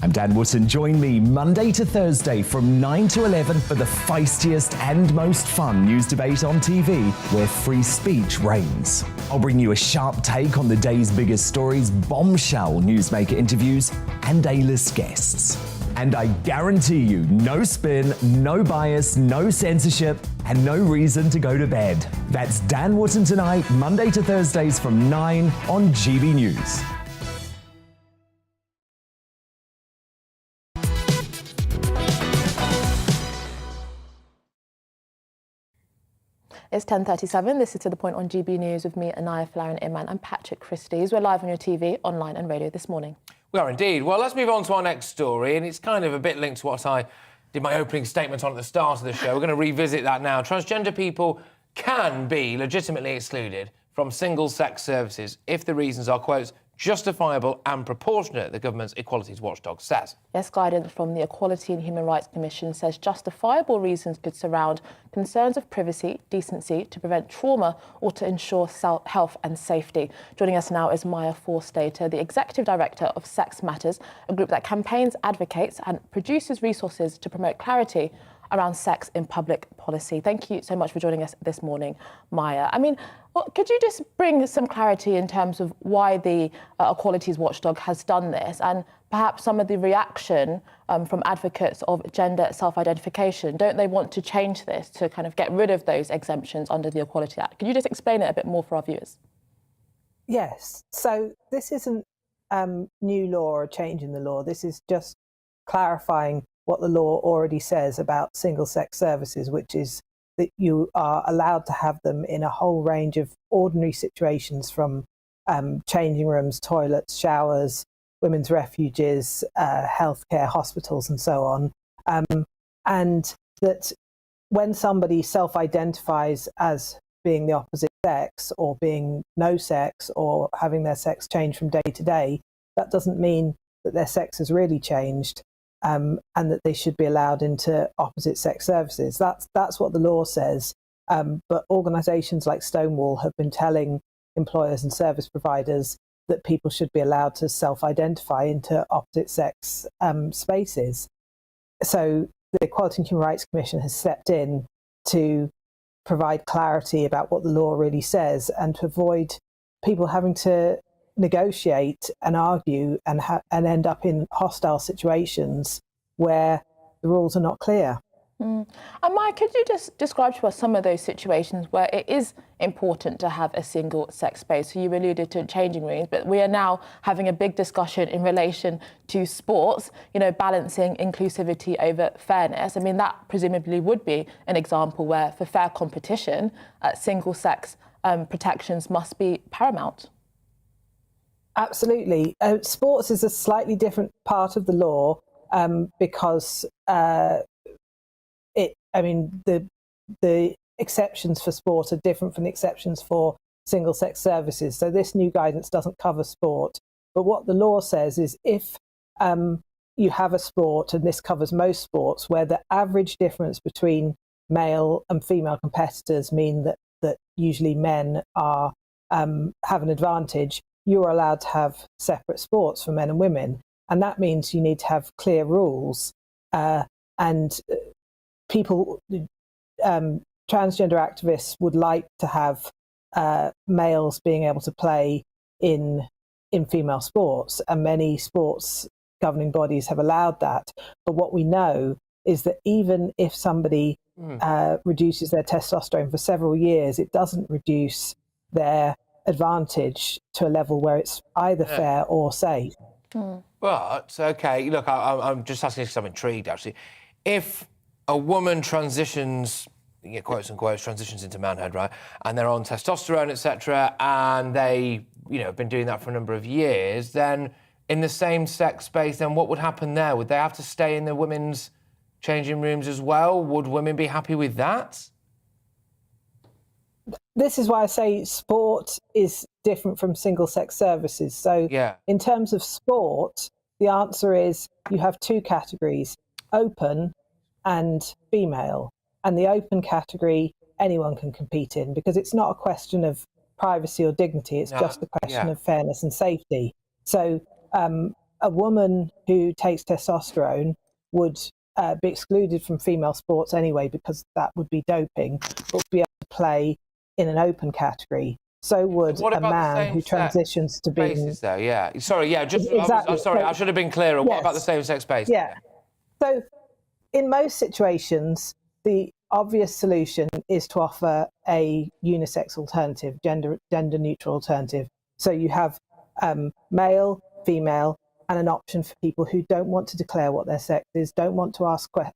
I'm Dan Wootton. Join me Monday to Thursday from 9 to 11 for the feistiest and most fun news debate on TV, where free speech reigns. I'll bring you a sharp take on the day's biggest stories, bombshell newsmaker interviews, and A-list guests. And I guarantee you, no spin, no bias, no censorship, and no reason to go to bed. That's Dan Wootton tonight, Monday to Thursdays from 9 on GB News. It's 10:37. This is To The Point on GB News with me, Anaya Falarin-Iman, and Patrick Christys. We're live on your TV, online and radio this morning. We are indeed. Well, let's move on to our next story, and it's kind of a bit linked to what I did my opening statement on at the start of the show. We're going to revisit that now. Transgender people can be legitimately excluded from single-sex services if the reasons are, quote, justifiable and proportionate, the government's Equalities Watchdog says. Yes, guidance from the Equality and Human Rights Commission says justifiable reasons could surround concerns of privacy, decency, to prevent trauma or to ensure health and safety. Joining us now is Maya Forstater, the Executive Director of Sex Matters, a group that campaigns, advocates and produces resources to promote clarity around sex in public policy. Thank you so much for joining us this morning, Maya. I mean, could you just bring some clarity in terms of why the Equalities Watchdog has done this, and perhaps some of the reaction from advocates of gender self-identification? Don't they want to change this to kind of get rid of those exemptions under the Equality Act? Could you just explain it a bit more for our viewers? Yes. So this isn't new law or a change in the law. This is just clarifying what the law already says about single-sex services, which is that you are allowed to have them in a whole range of ordinary situations, from changing rooms, toilets, showers, women's refuges, healthcare, hospitals, and so on. And that when somebody self-identifies as being the opposite sex, or being no sex, or having their sex change from day to day, that doesn't mean that their sex has really changed, and that they should be allowed into opposite sex services. That's what the law says. But organisations like Stonewall have been telling employers and service providers that people should be allowed to self-identify into opposite sex spaces. So the Equality and Human Rights Commission has stepped in to provide clarity about what the law really says, and to avoid people having to negotiate and argue and end up in hostile situations where the rules are not clear. And Mike, could you just describe to us some of those situations where it is important to have a single sex space? So you alluded to changing rooms, but we are now having a big discussion in relation to sports, balancing inclusivity over fairness. I mean, that presumably would be an example where, for fair competition, single sex protections must be paramount. Absolutely. Sports is a slightly different part of the law because the exceptions for sport are different from the exceptions for single-sex services. So this new guidance doesn't cover sport. But what the law says is if you have a sport, and this covers most sports, where the average difference between male and female competitors mean that usually men are have an advantage, you're allowed to have separate sports for men and women. And that means you need to have clear rules. And people, transgender activists would like to have males being able to play in female sports, and many sports governing bodies have allowed that. But what we know is that even if somebody reduces their testosterone for several years, it doesn't reduce their advantage to a level where it's either fair or safe. But, OK, look, I'm just asking because I'm intrigued, actually. If a woman transitions, quotes unquote, transitions into manhood, right, and they're on testosterone, etc., and they, have been doing that for a number of years, then in the same sex space, then what would happen there? Would they have to stay in the women's changing rooms as well? Would women be happy with that? This is why I say sport is different from single-sex services. So in terms of sport, the answer is you have two categories, open and female. And the open category, anyone can compete in, because it's not a question of privacy or dignity, it's just a question of fairness and safety. So a woman who takes testosterone would be excluded from female sports anyway, because that would be doping, but would be able to play in an open category. So would a man who transitions to being... Spaces, though, yeah. Sorry, yeah, just... Exactly. I'm sorry, I should have been clearer. What about the same-sex space? Yeah. So in most situations, the obvious solution is to offer a unisex alternative, gender-neutral alternative. So you have male, female, and an option for people who don't want to declare what their sex is, don't want to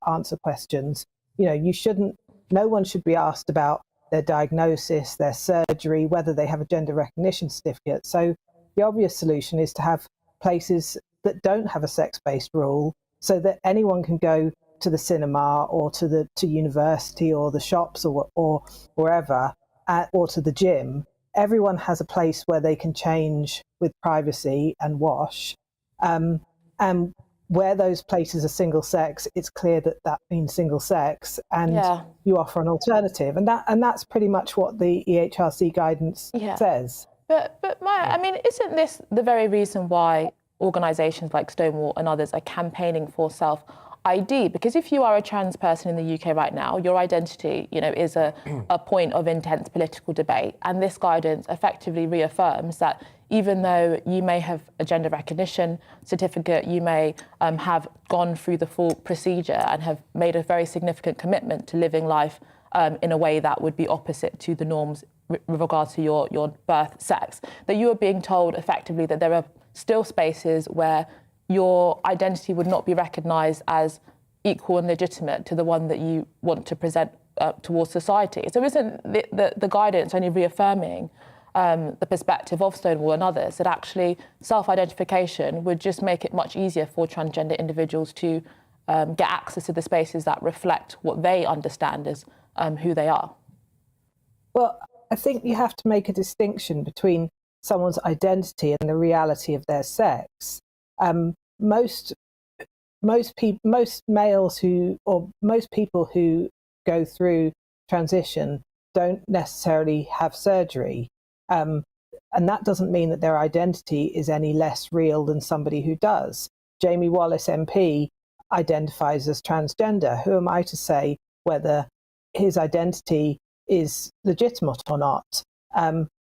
answer questions. No one should be asked about their diagnosis, their surgery, whether they have a gender recognition certificate. So the obvious solution is to have places that don't have a sex-based rule, so that anyone can go to the cinema or to university or the shops or wherever, or to the gym. Everyone has a place where they can change with privacy and wash. And where those places are single sex, it's clear that means single sex, and you offer an alternative. And that's pretty much what the EHRC guidance says. But Maya, I mean, isn't this the very reason why organisations like Stonewall and others are campaigning for self-ID? Because if you are a trans person in the UK right now, your identity, is a point of intense political debate. And this guidance effectively reaffirms that even though you may have a gender recognition certificate, you may have gone through the full procedure and have made a very significant commitment to living life in a way that would be opposite to the norms with regards to your birth sex, that you are being told effectively that there are still spaces where your identity would not be recognised as equal and legitimate to the one that you want to present towards society. So isn't the guidance only reaffirming the perspective of Stonewall and others that actually self-identification would just make it much easier for transgender individuals to get access to the spaces that reflect what they understand as who they are? Well, I think you have to make a distinction between someone's identity and the reality of their sex. Most males most people who go through transition don't necessarily have surgery. And that doesn't mean that their identity is any less real than somebody who does. Jamie Wallis MP identifies as transgender. Who am I to say whether his identity is legitimate or not?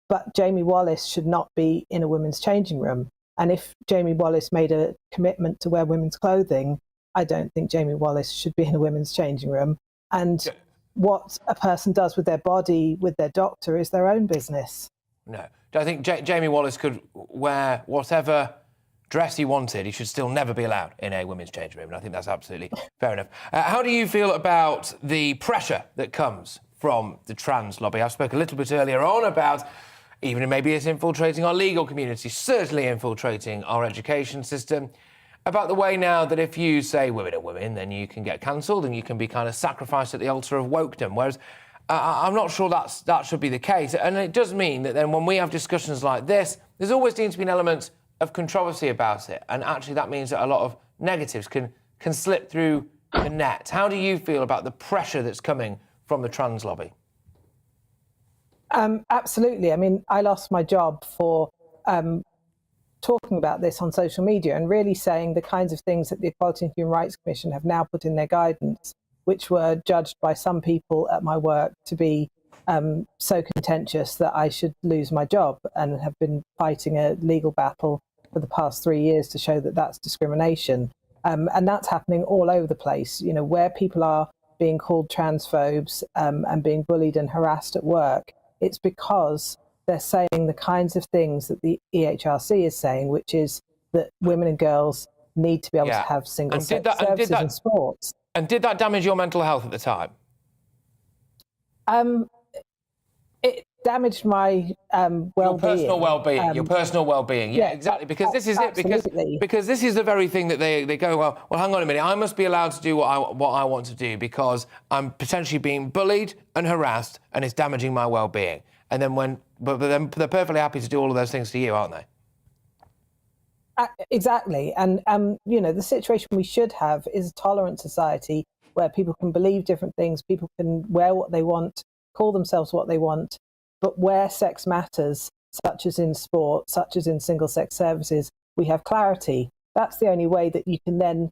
But Jamie Wallis should not be in a women's changing room. And if Jamie Wallis made a commitment to wear women's clothing, I don't think Jamie Wallis should be in a women's changing room. And what a person does with their body, with their doctor, is their own business. No. I think Jamie Wallis could wear whatever dress he wanted. He should still never be allowed in a women's changing room. And I think that's absolutely fair enough. How do you feel about the pressure that comes from the trans lobby? I spoke a little bit earlier on about even maybe it's infiltrating our legal community, certainly infiltrating our education system, about the way now that if you say women are women, then you can get cancelled and you can be kind of sacrificed at the altar of wokedom, whereas I'm not sure that should be the case. And it does mean that then when we have discussions like this, there's always seems to be an element of controversy about it, and actually that means that a lot of negatives can slip through the net. How do you feel about the pressure that's coming from the trans lobby? Absolutely. I mean, I lost my job for talking about this on social media and really saying the kinds of things that the Equality and Human Rights Commission have now put in their guidance, which were judged by some people at my work to be so contentious that I should lose my job, and have been fighting a legal battle for the past 3 years to show that that's discrimination. And that's happening all over the place, you know, where people are being called transphobes and being bullied and harassed at work. It's because they're saying the kinds of things that the EHRC is saying, which is that women and girls need to be able to have single-sex services in sports. And did that damage your mental health at the time? It damaged my well-being. Your personal well-being. Your personal well-being. Yeah, exactly. Because this is absolutely. it. Because this is the very thing that they go, well, hang on a minute. I must be allowed to do what I want to do because I'm potentially being bullied and harassed, and it's damaging my well-being. And then but then they're perfectly happy to do all of those things to you, aren't they? Exactly. And you know, the situation we should have is a tolerant society where people can believe different things, people can wear what they want, call themselves what they want, but where sex matters, such as in sport, such as in single-sex services, we have clarity. That's the only way that you can then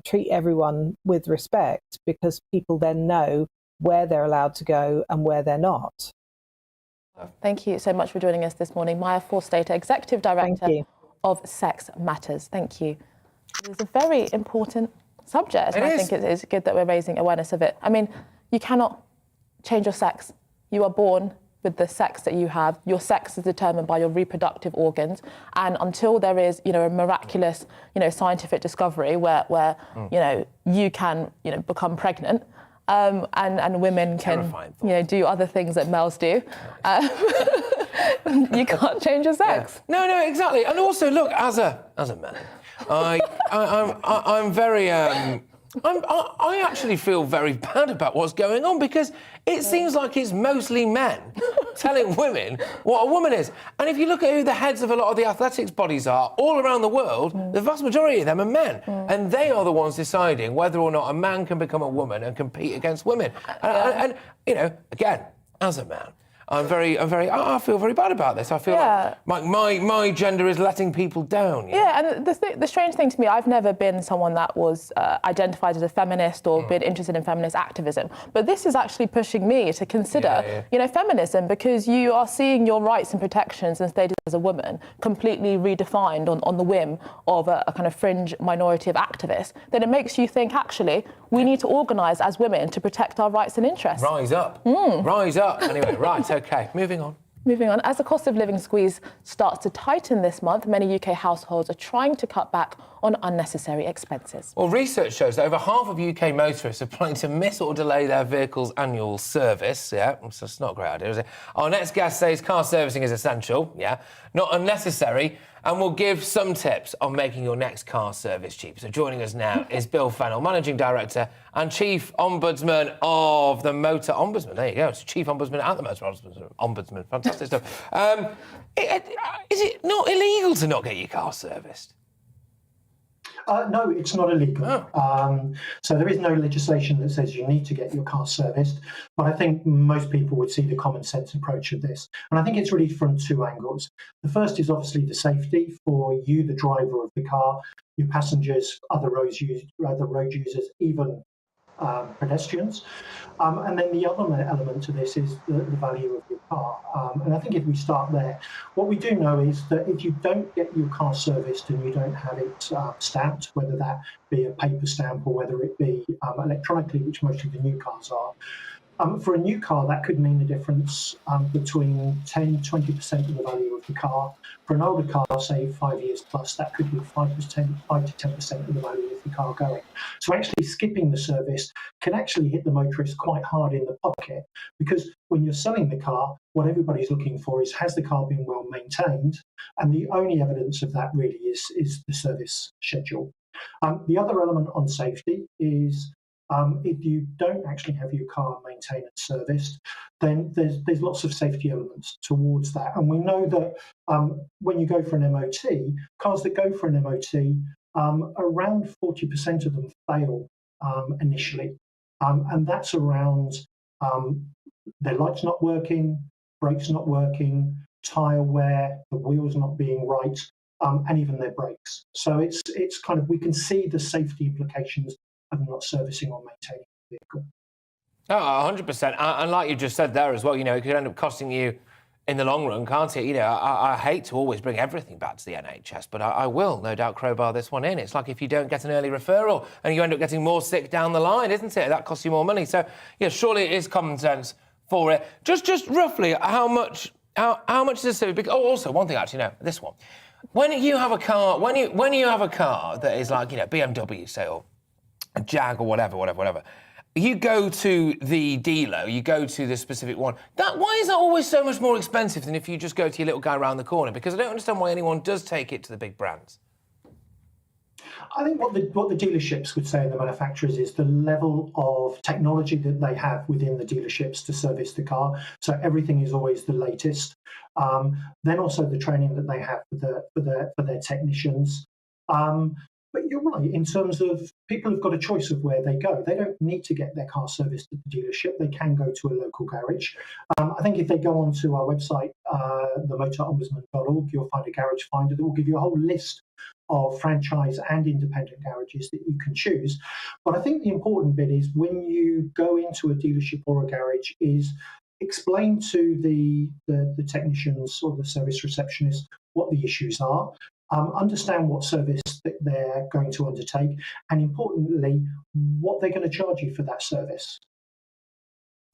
treat everyone with respect, because people then know where they're allowed to go and where they're not. Thank you so much for joining us this morning. Maya Forstater, Executive Director of Sex Matters. Thank you. It's a very important subject, and I think it is good that we're raising awareness of it. I mean, you cannot change your sex. You are born with the sex that you have. Your sex is determined by your reproductive organs, and until there is, you know, a miraculous, you know, scientific discovery where you know, you can, you know, become pregnant, and women can, you know, do other things that males do. You can't change your sex. Yeah. No, exactly. And also, look, as a man, I'm very. I actually feel very bad about what's going on, because it seems like it's mostly men telling women what a woman is. And if you look at who the heads of a lot of the athletics bodies are all around the world, the vast majority of them are men. And they are the ones deciding whether or not a man can become a woman and compete against women. And you know, again, as a man, I feel very bad about this. I feel like my gender is letting people down. And the strange thing to me, I've never been someone that was identified as a feminist or been interested in feminist activism. But this is actually pushing me to consider, you know, feminism, because you are seeing your rights and protections and status as a woman completely redefined on the whim of a kind of fringe minority of activists. Then it makes you think, actually, we need to organise as women to protect our rights and interests. Rise up. Rise up. Anyway, right. OK. Moving on. Moving on, as the cost of living squeeze starts to tighten this month, many UK households are trying to cut back on unnecessary expenses. Well, research shows that over half of UK motorists are planning to miss or delay their vehicle's annual service. Yeah, so it's not a great idea, is it? Our next guest says car servicing is essential, yeah, not unnecessary, and will give some tips on making your next car service cheap. So joining us now is Bill Fennell, Managing Director and Chief Ombudsman of the Motor Ombudsman. There you go, it's Chief Ombudsman at the Motor Ombudsman. Fantastic stuff. Is it not illegal to not get your car serviced? No, it's not illegal. So there is no legislation that says you need to get your car serviced, but I think most people would see the common sense approach of this. And I think it's really from two angles. The first is obviously the safety for you, the driver of the car, your passengers, other road users, even pedestrians. And then the other element to this is the value of your car. And I think if we start there, what we do know is that if you don't get your car serviced and you don't have it stamped, whether that be a paper stamp or whether it be electronically, which most of the new cars are, for a new car, that could mean a difference between 10-20% of the value of the car. For an older car, say 5 years plus, that could be 5 to 10% of the value of the car going. So actually skipping the service can actually hit the motorist quite hard in the pocket, because when you're selling the car, what everybody's looking for is, has the car been well maintained? And the only evidence of that really is the service schedule. The other element on safety is, if you don't actually have your car maintained and serviced, then there's lots of safety elements towards that. And we know that when you go for an MOT, cars that go for an MOT, around 40% of them fail initially. And that's around their lights not working, brakes not working, tyre wear, the wheels not being right, and even their brakes. So it's kind of, we can see the safety implications of not servicing or maintaining the vehicle. Oh, 100%. And like you just said there as well, you know, it could end up costing you in the long run, can't it? You know, I hate to always bring everything back to the NHS, but I will no doubt crowbar this one in. It's like if you don't get an early referral and you end up getting more sick down the line, isn't it? That costs you more money. So, yeah, surely it is common sense for it. Just roughly, how much is it? Oh, also, one thing actually, no, this one. When you have a car, when you have a car that is like, you know, BMW, say, or a Jag or whatever, you go to the dealer, you go to the specific one. Why is that always so much more expensive than if you just go to your little guy around the corner? Because I don't understand why anyone does take it to the big brands. I think what the dealerships would say, and the manufacturers, is the level of technology that they have within the dealerships to service the car. So everything is always the latest. Then also the training that they have for their technicians. But you're right, in terms of people have got a choice of where they go. They don't need to get their car serviced at the dealership. They can go to a local garage. I think if they go onto our website, themotorombudsman.org, you'll find a garage finder that will give you a whole list of franchise and independent garages that you can choose. But I think the important bit is when you go into a dealership or a garage is explain to the technicians or the service receptionist what the issues are. Understand what service that they're going to undertake, and importantly, what they're going to charge you for that service.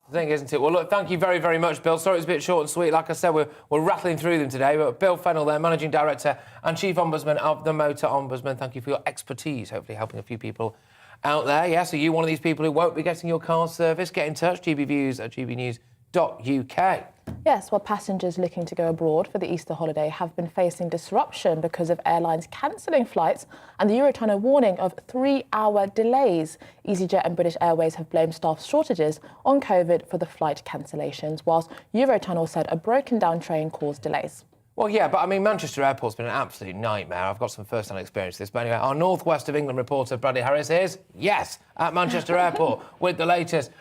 The thing, isn't it? Well, look, thank you very, very much, Bill. Sorry it's a bit short and sweet. Like I said, we're rattling through them today, but Bill Fennell there, Managing Director and Chief Ombudsman of the Motor Ombudsman, thank you for your expertise, hopefully helping a few people out there. Yeah, so you one of these people who won't be getting your car serviced, get in touch, gbviews@gbnews.uk. Yes, well, passengers looking to go abroad for the Easter holiday have been facing disruption because of airlines cancelling flights and the Eurotunnel warning of 3-hour delays. EasyJet and British Airways have blamed staff shortages on COVID for the flight cancellations, whilst Eurotunnel said a broken down train caused delays. Well, yeah, but I mean, Manchester Airport's been an absolute nightmare. I've got some first-hand experience of this. But anyway, our North West of England reporter, Bradley Harris, is, yes, at Manchester Airport with the latest.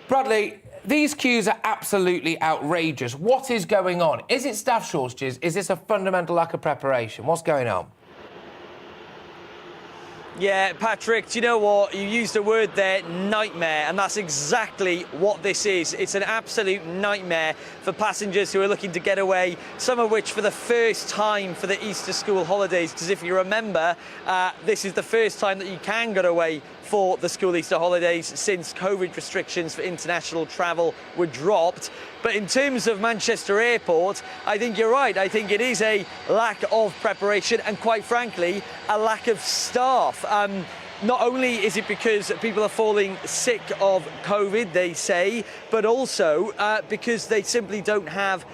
Bradley, these queues are absolutely outrageous. What is going on? Is it staff shortages? Is this a fundamental lack of preparation? What's going on? Yeah, Patrick, do you know what? You used the word there, nightmare, and that's exactly what this is. It's an absolute nightmare for passengers who are looking to get away, some of which for the first time for the Easter school holidays, because if you remember, this is the first time that you can get away for the school Easter holidays since COVID restrictions for international travel were dropped. But in terms of Manchester Airport, I think you're right. I think it is a lack of preparation and, quite frankly, a lack of staff. Not only is it because people are falling sick of COVID, they say, but also because they simply don't have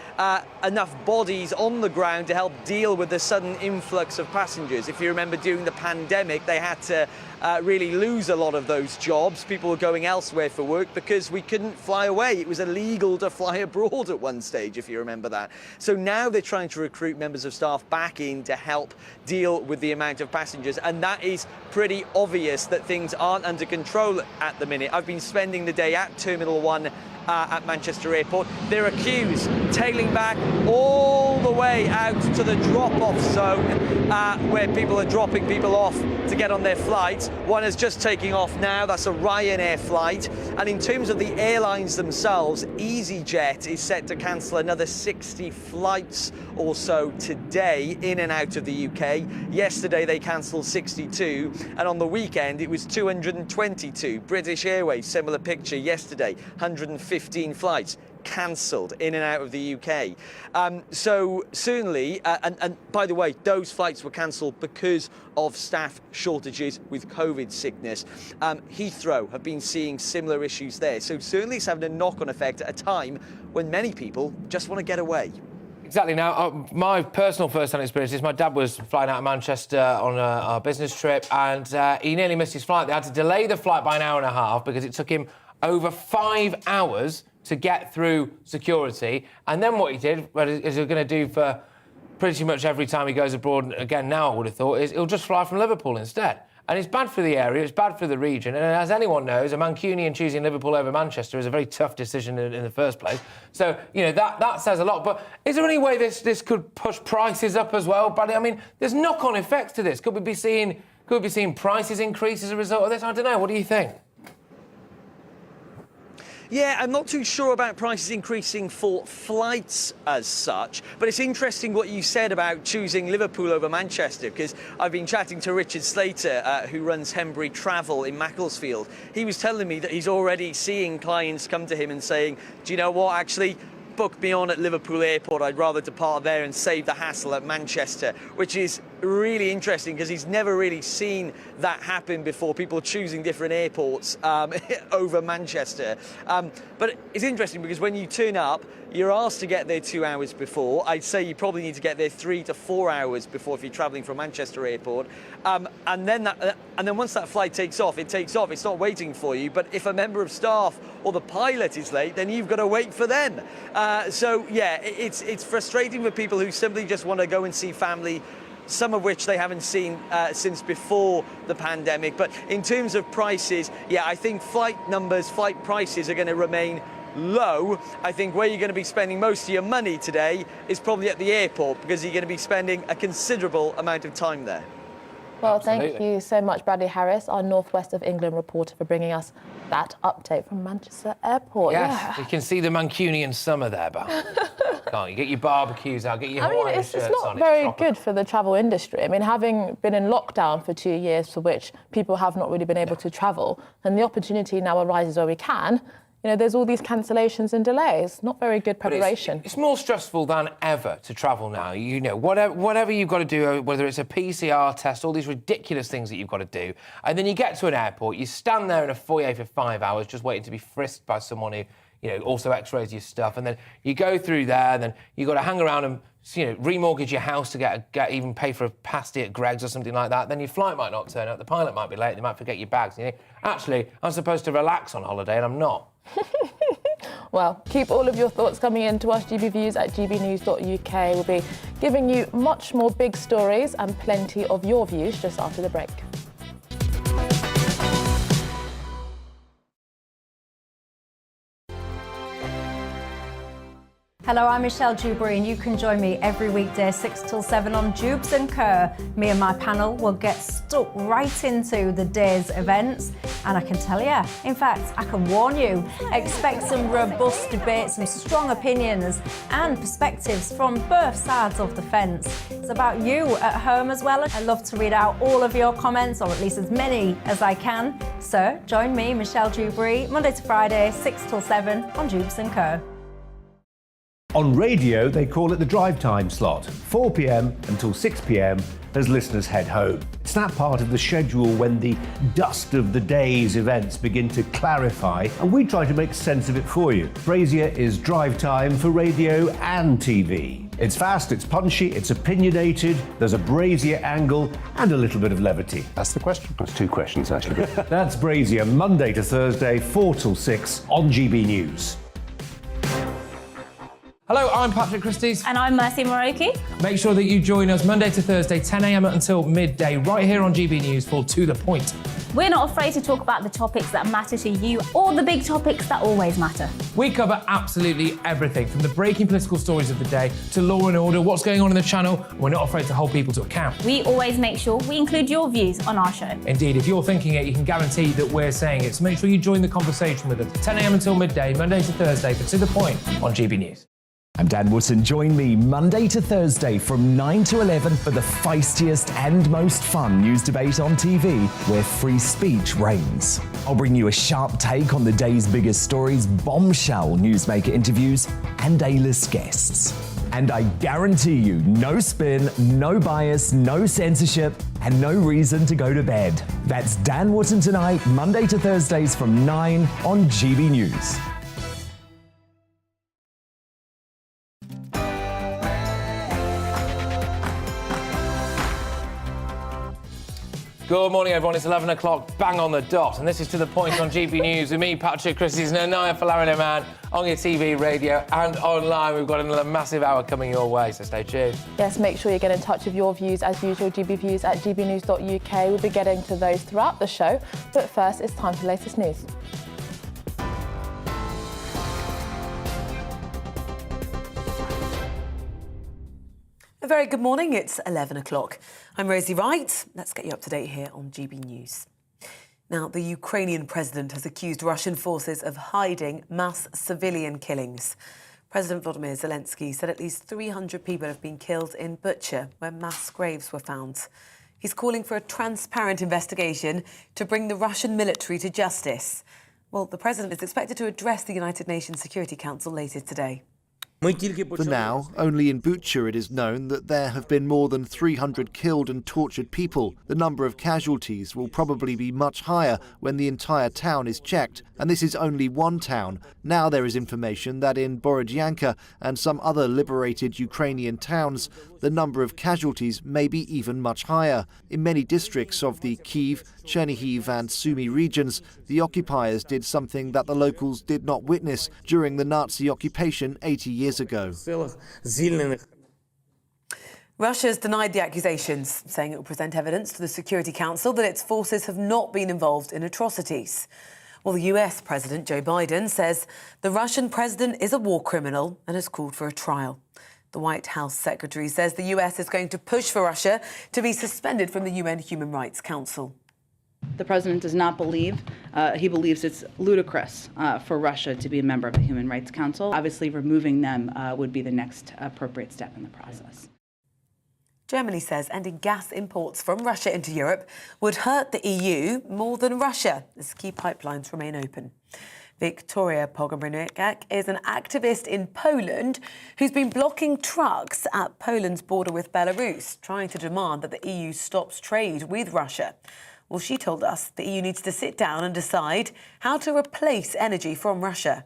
enough bodies on the ground to help deal with the sudden influx of passengers. If you remember, during the pandemic, they had to really lose a lot of those jobs. People were going elsewhere for work because we couldn't fly away. It was illegal to fly abroad at one stage, if you remember that. So now they're trying to recruit members of staff back in to help deal with the amount of passengers, and that is pretty obvious that things aren't under control at the minute. I've been spending the day at Terminal 1 at Manchester Airport. There are queues tailing back all the way out to the drop-off zone where people are dropping people off to get on their flights. One is just taking off now. That's a Ryanair flight. And in terms of the airlines themselves, EasyJet is set to cancel another 60 flights or so today in and out of the UK. Yesterday they cancelled 62, and on the weekend it was 222. British Airways, similar picture yesterday, 115 flights cancelled in and out of the UK. So certainly, and by the way, those flights were cancelled because of staff shortages with COVID sickness. Heathrow have been seeing similar issues there. So certainly it's having a knock-on effect at a time when many people just want to get away. Exactly. Now, my personal first-hand experience is my dad was flying out of Manchester on a business trip, and he nearly missed his flight. They had to delay the flight by an hour and a half because it took him over 5 hours to get through security. And then what he did, as he's going to do for pretty much every time he goes abroad, again now I would have thought, is he'll just fly from Liverpool instead. And it's bad for the area, it's bad for the region, and as anyone knows, a Mancunian choosing Liverpool over Manchester is a very tough decision in the first place. So, you know, that says a lot. But is there any way this could push prices up as well, Bradley? I mean, there's knock-on effects to this. Could we be seeing prices increase as a result of this? I don't know. What do you think? Yeah, I'm not too sure about prices increasing for flights as such, but it's interesting what you said about choosing Liverpool over Manchester, because I've been chatting to Richard Slater, who runs Hembury Travel in Macclesfield. He was telling me that he's already seeing clients come to him and saying, do you know what, actually, book me on at Liverpool Airport. I'd rather depart there and save the hassle at Manchester, which is really interesting because he's never really seen that happen before, people choosing different airports over Manchester. But it's interesting because when you turn up, you're asked to get there 2 hours before. I'd say you probably need to get there 3 to 4 hours before if you're travelling from Manchester Airport. And then once that flight takes off, it takes off. It's not waiting for you. But if a member of staff or the pilot is late, then you've got to wait for them. So, yeah, it's frustrating for people who simply just want to go and see family, some of which they haven't seen since before the pandemic. But in terms of prices, yeah, I think flight prices are going to remain low. I think where you're going to be spending most of your money today is probably at the airport, because you're going to be spending a considerable amount of time there. Well, thank you so much, Bradley Harris, our North West of England reporter, for bringing us that update from Manchester Airport. Yes, yeah. You can see the Mancunian summer there, Bal. Can't you? Get your barbecues out, get your Hawaiian shirts on. It's not very good for the travel industry. I mean, having been in lockdown for 2 years, for which people have not really been able to travel, and the opportunity now arises where we can, you know, there's all these cancellations and delays. Not very good preparation. It's more stressful than ever to travel now. You know, whatever you've got to do, whether it's a PCR test, all these ridiculous things that you've got to do, and then you get to an airport, you stand there in a foyer for 5 hours just waiting to be frisked by someone who, you know, also x-rays your stuff, and then you go through there, and then you've got to hang around and, you know, remortgage your house to get even pay for a pasty at Greg's or something like that. Then your flight might not turn up, the pilot might be late, they might forget your bags. You know, actually, I'm supposed to relax on holiday and I'm not. Well, keep all of your thoughts coming in to us, gbviews at gbnews.uk. We'll be giving you much more big stories and plenty of your views just after the break. Hello, I'm Michelle Dewberry, and you can join me every weekday 6 till 7 on Jubes and Kerr. Me and my panel will get stuck right into the day's events, and I can tell you, in fact, I can warn you, expect some robust debates, some strong opinions and perspectives from both sides of the fence. It's about you at home as well. I love to read out all of your comments, or at least as many as I can. So join me, Michelle Dewberry, Monday to Friday, 6 till 7 on Jubes and Kerr. On radio, they call it the drive time slot, 4 p.m. until 6 p.m. as listeners head home. It's that part of the schedule when the dust of the day's events begin to clarify, and we try to make sense of it for you. Brazier is drive time for radio and TV. It's fast, it's punchy, it's opinionated, there's a Brazier angle and a little bit of levity. That's the question. That's two questions, actually. That's Brazier, Monday to Thursday, 4 till 6 on GB News. Hello, I'm Patrick Christys. And I'm Mercy Muroki. Make sure that you join us Monday to Thursday, 10 a.m. until midday, right here on GB News for To The Point. We're not afraid to talk about the topics that matter to you, or the big topics that always matter. We cover absolutely everything, from the breaking political stories of the day to law and order, what's going on in the channel. We're not afraid to hold people to account. We always make sure we include your views on our show. Indeed, if you're thinking it, you can guarantee that we're saying it. So make sure you join the conversation with us, 10 a.m. until midday, Monday to Thursday, for To The Point on GB News. I'm Dan Wootton. Join me Monday to Thursday from 9 to 11 for the feistiest and most fun news debate on TV, where free speech reigns. I'll bring you a sharp take on the day's biggest stories, bombshell newsmaker interviews, and A-list guests. And I guarantee you, no spin, no bias, no censorship, and no reason to go to bed. That's Dan Wootton tonight, Monday to Thursdays from 9 on GB News. Good morning, everyone. It's 11 o'clock, bang on the dot. And this is To The Point on GB News with me, Patrick Christys, and Anaya Falariman on your TV, radio, and online. We've got another massive hour coming your way, so stay tuned. Yes, make sure you get in touch with your views, as usual, gbviews at gbnews.uk. We'll be getting to those throughout the show. But first, it's time for the latest news. A very good morning. It's 11 o'clock. I'm Rosie Wright. Let's get you up to date here on GB News. Now, the Ukrainian president has accused Russian forces of hiding mass civilian killings. President Volodymyr Zelensky said at least 300 people have been killed in Bucha, where mass graves were found. He's calling for a transparent investigation to bring the Russian military to justice. Well, the president is expected to address the United Nations Security Council later today. For now, only in Bucha it is known that there have been more than 300 killed and tortured people. The number of casualties will probably be much higher when the entire town is checked, and this is only one town. Now there is information that in Borodyanka and some other liberated Ukrainian towns, the number of casualties may be even much higher. In many districts of the Kyiv, Chernihiv and Sumy regions, the occupiers did something that the locals did not witness during the Nazi occupation 80 years ago. Russia has denied the accusations, saying it will present evidence to the Security Council that its forces have not been involved in atrocities. Well, the US President Joe Biden says the Russian president is a war criminal and has called for a trial. The White House secretary says the US is going to push for Russia to be suspended from the UN Human Rights Council. The president does not believe, he believes it's ludicrous for Russia to be a member of the Human Rights Council. Obviously, removing them would be the next appropriate step in the process. Germany says ending gas imports from Russia into Europe would hurt the EU more than Russia, as key pipelines remain open. Victoria Pogomryniak is an activist in Poland who's been blocking trucks at Poland's border with Belarus, trying to demand that the EU stops trade with Russia. Well, she told us the EU needs to sit down and decide how to replace energy from Russia.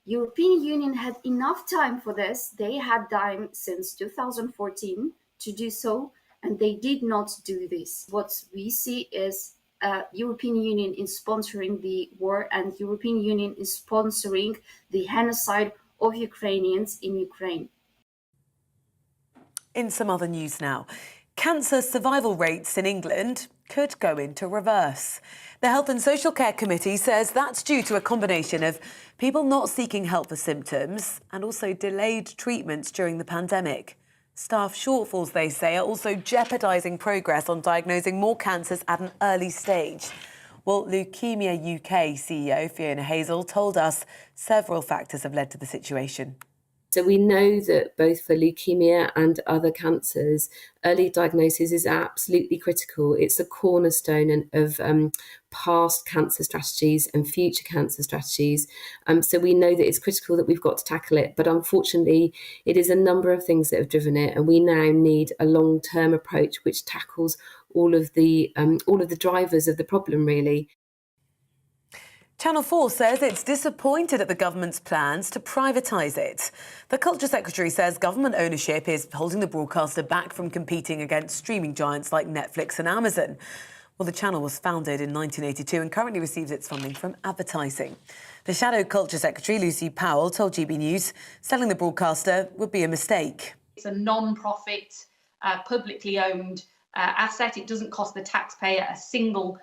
European Union had enough time for this. They had time since 2014 to do so, and they did not do this. What we see is European Union is sponsoring the war, and European Union is sponsoring the genocide of Ukrainians in Ukraine. In some other news now, cancer survival rates in England could go into reverse. The Health and Social Care Committee says that's due to a combination of people not seeking help for symptoms and also delayed treatments during the pandemic. Staff shortfalls, they say, are also jeopardising progress on diagnosing more cancers at an early stage. Well, Leukemia UK CEO Fiona Hazel told us several factors have led to the situation. So we know that both for leukemia and other cancers, early diagnosis is absolutely critical. It's a cornerstone of past cancer strategies and future cancer strategies. So we know that it's critical that we've got to tackle it. But unfortunately, it is a number of things that have driven it. And we now need a long-term approach which tackles all of the drivers of the problem, really. Channel 4 says it's disappointed at the government's plans to privatise it. The Culture Secretary says government ownership is holding the broadcaster back from competing against streaming giants like Netflix and Amazon. Well, the channel was founded in 1982 and currently receives its funding from advertising. The Shadow Culture Secretary, Lucy Powell, told GB selling the broadcaster would be a mistake. It's a non-profit, publicly owned asset. It doesn't cost the taxpayer a single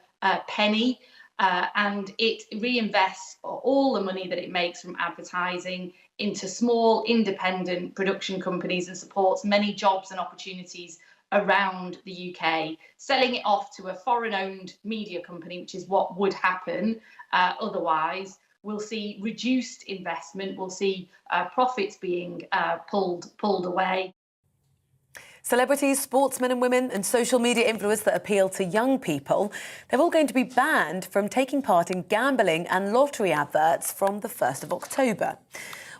penny. And it reinvests all the money that it makes from advertising into small independent production companies and supports many jobs and opportunities around the UK. Selling it off to a foreign-owned media company, which is what would happen otherwise, we'll see reduced investment, we'll see profits being pulled away. Celebrities, sportsmen and women and social media influencers that appeal to young people, they're all going to be banned from taking part in gambling and lottery adverts from the 1st of October.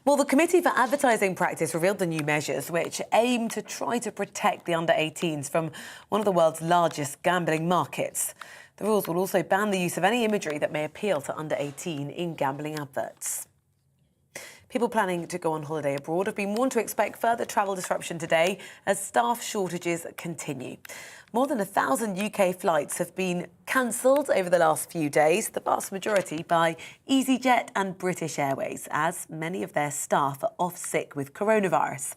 Well, the Committee for Advertising Practice revealed the new measures which aim to try to protect the under-18s from one of the world's largest gambling markets. The rules will also ban the use of any imagery that may appeal to under-18 in gambling adverts. People planning to go on holiday abroad have been warned to expect further travel disruption today as staff shortages continue. More than 1,000 UK flights have been cancelled over the last few days, the vast majority by EasyJet and British Airways, as many of their staff are off sick with coronavirus.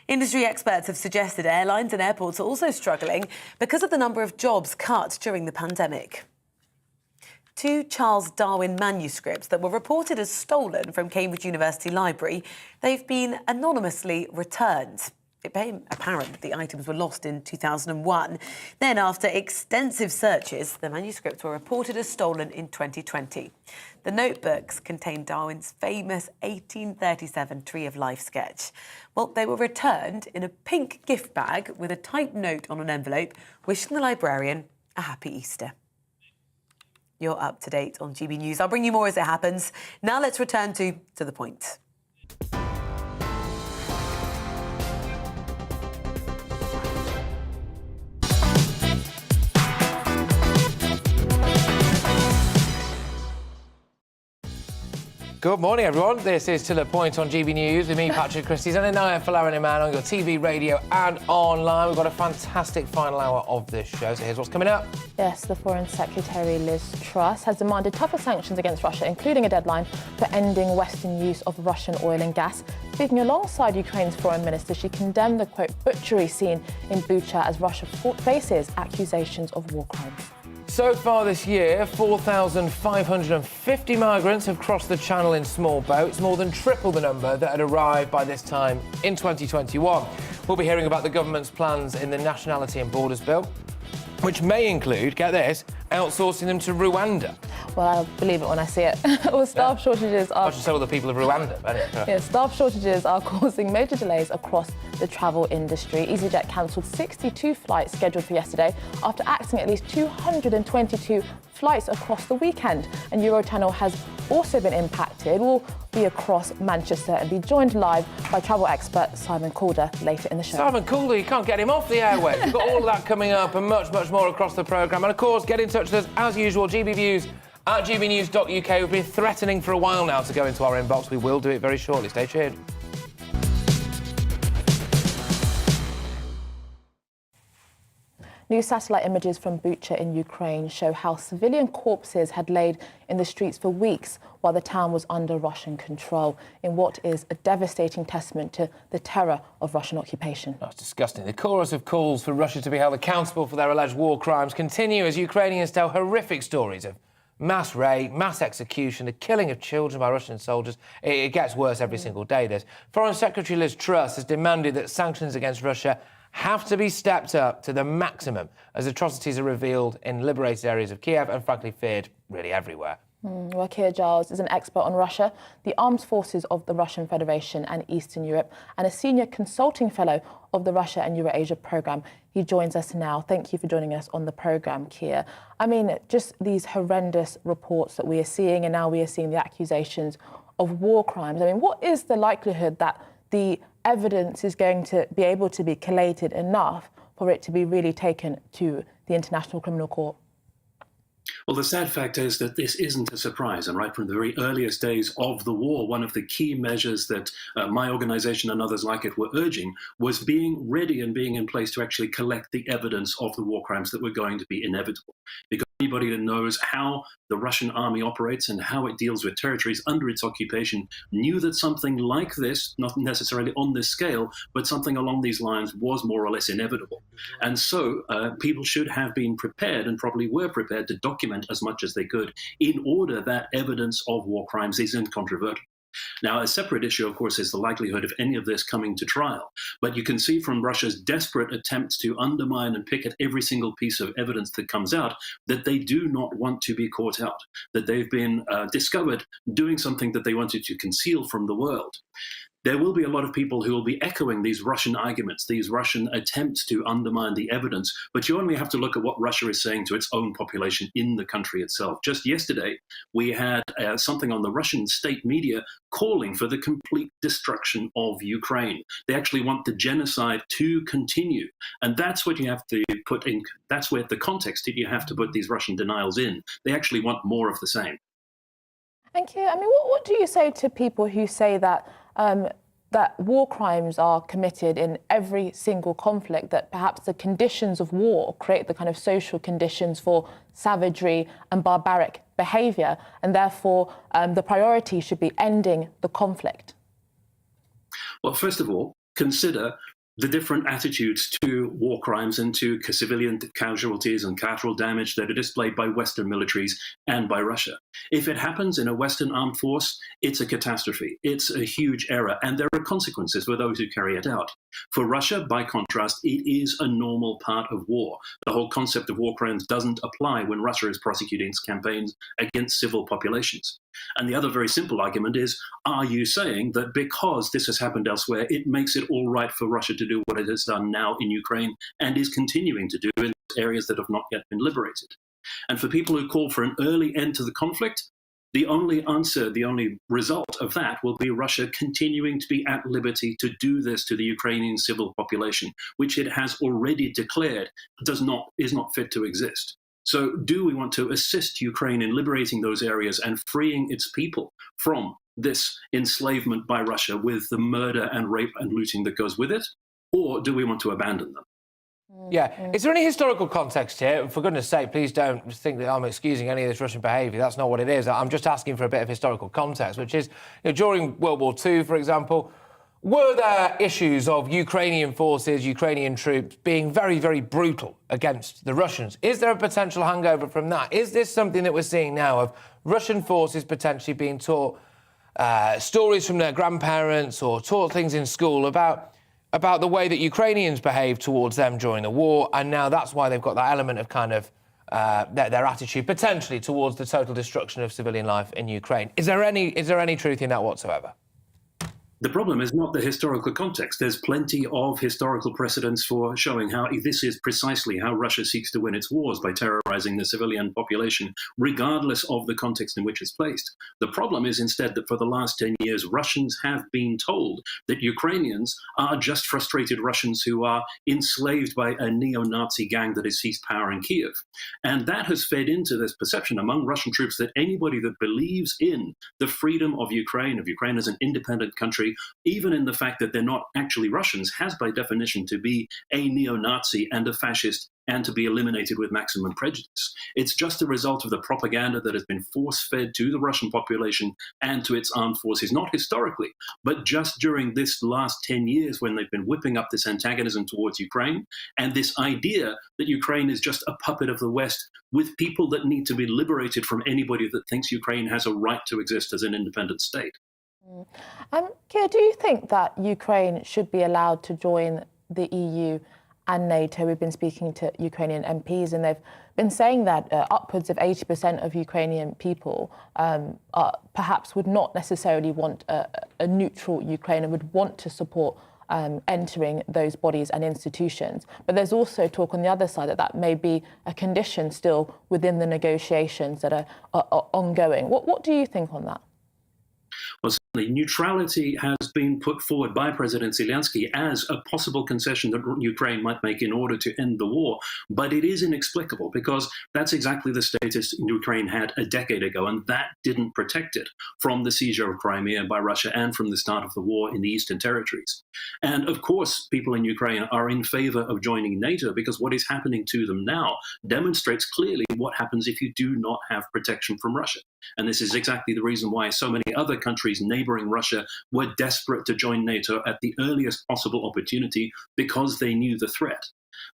Industry experts have suggested airlines and airports are also struggling because of the number of jobs cut during the pandemic. 2 Charles Darwin manuscripts that were reported as stolen from Cambridge University Library, they've been anonymously returned. It became apparent that the items were lost in 2001. Then, after extensive searches, the manuscripts were reported as stolen in 2020. The notebooks contained Darwin's famous 1837 Tree of Life sketch. Well, they were returned in a pink gift bag with a typed note on an envelope, wishing the librarian a happy Easter. You're up to date on GB News. I'll bring you more as it happens. Now let's return to the point. Good morning, everyone. This is To The Point on GB News with me, Patrick Christys, and Anaya Falariman on your TV, radio and online. We've got a fantastic final hour of this show, so here's what's coming up. Yes, the Foreign Secretary Liz Truss has demanded tougher sanctions against Russia, including a deadline for ending Western use of Russian oil and gas. Speaking alongside Ukraine's foreign minister, she condemned the, quote, butchery scene in Bucha as Russia faces accusations of war crimes. So far this year, 4,550 migrants have crossed the channel in small boats, more than triple the number that had arrived by this time in 2021. We'll be hearing about the government's plans in the Nationality and Borders Bill, which may include, get this, outsourcing them to Rwanda. Well, I'll believe it when I see it. Well, staff shortages are... I should tell the people of Rwanda. Yeah, staff shortages are causing major delays across the travel industry. EasyJet cancelled 62 flights scheduled for yesterday after axing at least 222 flights across the weekend. And Eurotunnel has also been impacted. We'll be across Manchester and be joined live by travel expert Simon Calder later in the show. Simon Calder, you can't get him off the airwaves. We've got all of that coming up and much, much more across the programme. And of course, get in touch with us as usual, GBViews at gbnews.uk. We've been threatening for a while now to go into our inbox. We will do it very shortly. Stay tuned. New satellite images from Bucha in Ukraine show how civilian corpses had laid in the streets for weeks while the town was under Russian control, in what is a devastating testament to the terror of Russian occupation. That's disgusting. The chorus of calls for Russia to be held accountable for their alleged war crimes continue as Ukrainians tell horrific stories of mass rape, mass execution, the killing of children by Russian soldiers. It gets worse every single day, this. Foreign Secretary Liz Truss has demanded that sanctions against Russia have to be stepped up to the maximum as atrocities are revealed in liberated areas of Kiev and, frankly, feared really everywhere. Well, Keir Giles is an expert on Russia, the armed forces of the Russian Federation and Eastern Europe, and a senior consulting fellow of the Russia and Eurasia programme. He joins us now. Thank you for joining us on the programme, Keir. I mean, just these horrendous reports that we are seeing, and now we are seeing the accusations of war crimes. I mean, what is the likelihood that the evidence is going to be able to be collated enough for it to be really taken to the International Criminal Court? Well, the sad fact is that this isn't a surprise. And right from the very earliest days of the war, one of the key measures that my organisation and others like it were urging was being ready and being in place to actually collect the evidence of the war crimes that were going to be inevitable. Because anybody that knows how the Russian army operates and how it deals with territories under its occupation knew that something like this, not necessarily on this scale, but something along these lines was more or less inevitable. And so people should have been prepared, and probably were prepared, to document as much as they could in order that evidence of war crimes is incontrovertible. Now, a separate issue, of course, is the likelihood of any of this coming to trial. But you can see from Russia's desperate attempts to undermine and picket every single piece of evidence that comes out that they do not want to be caught out, that they've been discovered doing something that they wanted to conceal from the world. There will be a lot of people who will be echoing these Russian arguments, these Russian attempts to undermine the evidence, but you only have to look at what Russia is saying to its own population in the country itself. Just yesterday, we had something on the Russian state media calling for the complete destruction of Ukraine. They actually want the genocide to continue. And that's what you have to put in, that's where the context that you have to put these Russian denials in. They actually want more of the same. Thank you. I mean, what do you say to people who say that that war crimes are committed in every single conflict, that perhaps the conditions of war create the kind of social conditions for savagery and barbaric behaviour, and therefore the priority should be ending the conflict? Well, first of all, consider the different attitudes to war crimes and to civilian casualties and collateral damage that are displayed by Western militaries and by Russia. If it happens in a Western armed force, it's a catastrophe. It's a huge error, and there are consequences for those who carry it out. For Russia, by contrast, it is a normal part of war. The whole concept of war crimes doesn't apply when Russia is prosecuting its campaigns against civil populations. And the other very simple argument is, are you saying that because this has happened elsewhere, it makes it all right for Russia to do what it has done now in Ukraine and is continuing to do in areas that have not yet been liberated? And for people who call for an early end to the conflict, the only answer, the only result of that will be Russia continuing to be at liberty to do this to the Ukrainian civil population, which it has already declared is not fit to exist. So do we want to assist Ukraine in liberating those areas and freeing its people from this enslavement by Russia with the murder and rape and looting that goes with it? Or do we want to abandon them? Yeah. Is there any historical context here? For goodness sake, please don't think that I'm excusing any of this Russian behaviour. That's not what it is. I'm just asking for a bit of historical context, which is, during World War II, for example, were there issues of Ukrainian forces, Ukrainian troops being very, very brutal against the Russians? Is there a potential hangover from that? Is this something that we're seeing now of Russian forces potentially being taught stories from their grandparents or taught things in school about the way that Ukrainians behaved towards them during the war, and now that's why they've got that element of kind of their attitude potentially towards the total destruction of civilian life in Ukraine? Is there any truth in that whatsoever? The problem is not the historical context. There's plenty of historical precedents for showing how this is precisely how Russia seeks to win its wars, by terrorizing the civilian population, regardless of the context in which it's placed. The problem is instead that for the last 10 years, Russians have been told that Ukrainians are just frustrated Russians who are enslaved by a neo-Nazi gang that has seized power in Kiev. And that has fed into this perception among Russian troops that anybody that believes in the freedom of Ukraine as an independent country, even in the fact that they're not actually Russians, has by definition to be a neo-Nazi and a fascist and to be eliminated with maximum prejudice. It's just a result of the propaganda that has been force-fed to the Russian population and to its armed forces, not historically, but just during this last 10 years when they've been whipping up this antagonism towards Ukraine, and this idea that Ukraine is just a puppet of the West with people that need to be liberated from anybody that thinks Ukraine has a right to exist as an independent state. Keir, do you think that Ukraine should be allowed to join the EU and NATO? We've been speaking to Ukrainian MPs and they've been saying that upwards of 80% of Ukrainian people perhaps would not necessarily want a neutral Ukraine and would want to support entering those bodies and institutions. But there's also talk on the other side that that may be a condition still within the negotiations that are ongoing. What do you think on that? Well, certainly, neutrality has been put forward by President Zelensky as a possible concession that Ukraine might make in order to end the war, but it is inexplicable because that's exactly the status Ukraine had a decade ago, and that didn't protect it from the seizure of Crimea by Russia and from the start of the war in the Eastern Territories. And of course, people in Ukraine are in favor of joining NATO because what is happening to them now demonstrates clearly what happens if you do not have protection from Russia. And this is exactly the reason why so many other countries neighboring Russia were desperate to join NATO at the earliest possible opportunity because they knew the threat.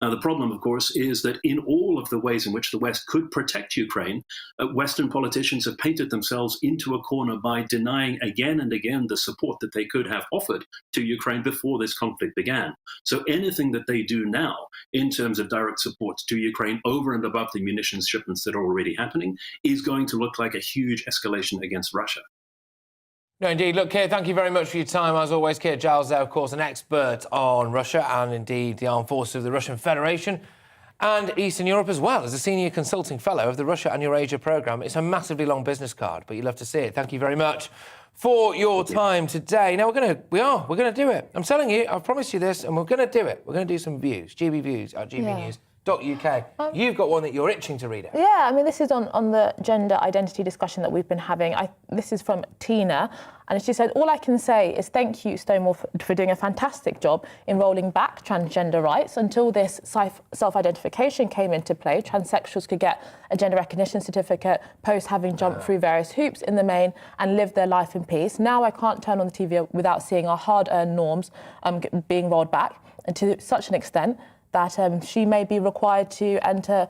Now, the problem, of course, is that in all of the ways in which the West could protect Ukraine, Western politicians have painted themselves into a corner by denying again and again the support that they could have offered to Ukraine before this conflict began. So anything that they do now in terms of direct support to Ukraine over and above the munitions shipments that are already happening is going to look like a huge escalation against Russia. No, indeed. Look, Keir, thank you very much for your time. As always, Keir Giles there, of course, an expert on Russia and indeed the armed forces of the Russian Federation and Eastern Europe as well, as a senior consulting fellow of the Russia and Eurasia programme. It's a massively long business card, but you'll love to see it. Thank you very much for your time today. Now, we're going to do it. I'm telling you, I've promised you this, and we're going to do it. We're going to do some views, GB Views at GBNews.uk. You've got one that you're itching to read out. Yeah, I mean, this is on the gender identity discussion that we've been having. This is from Tina, and she said, all I can say is thank you, Stonewall, for doing a fantastic job in rolling back transgender rights. Until this self-identification came into play, transsexuals could get a gender recognition certificate post having jumped through various hoops in the main and lived their life in peace. Now I can't turn on the TV without seeing our hard-earned norms being rolled back, and to such an extent that she may be required to enter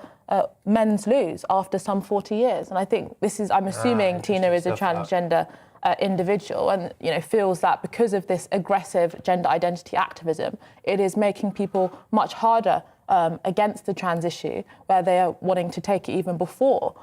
men's loos after some 40 years. And I think this is, I'm assuming Tina is a transgender individual and, you know, feels that because of this aggressive gender identity activism, it is making people much harder against the trans issue, where they are wanting to take it even before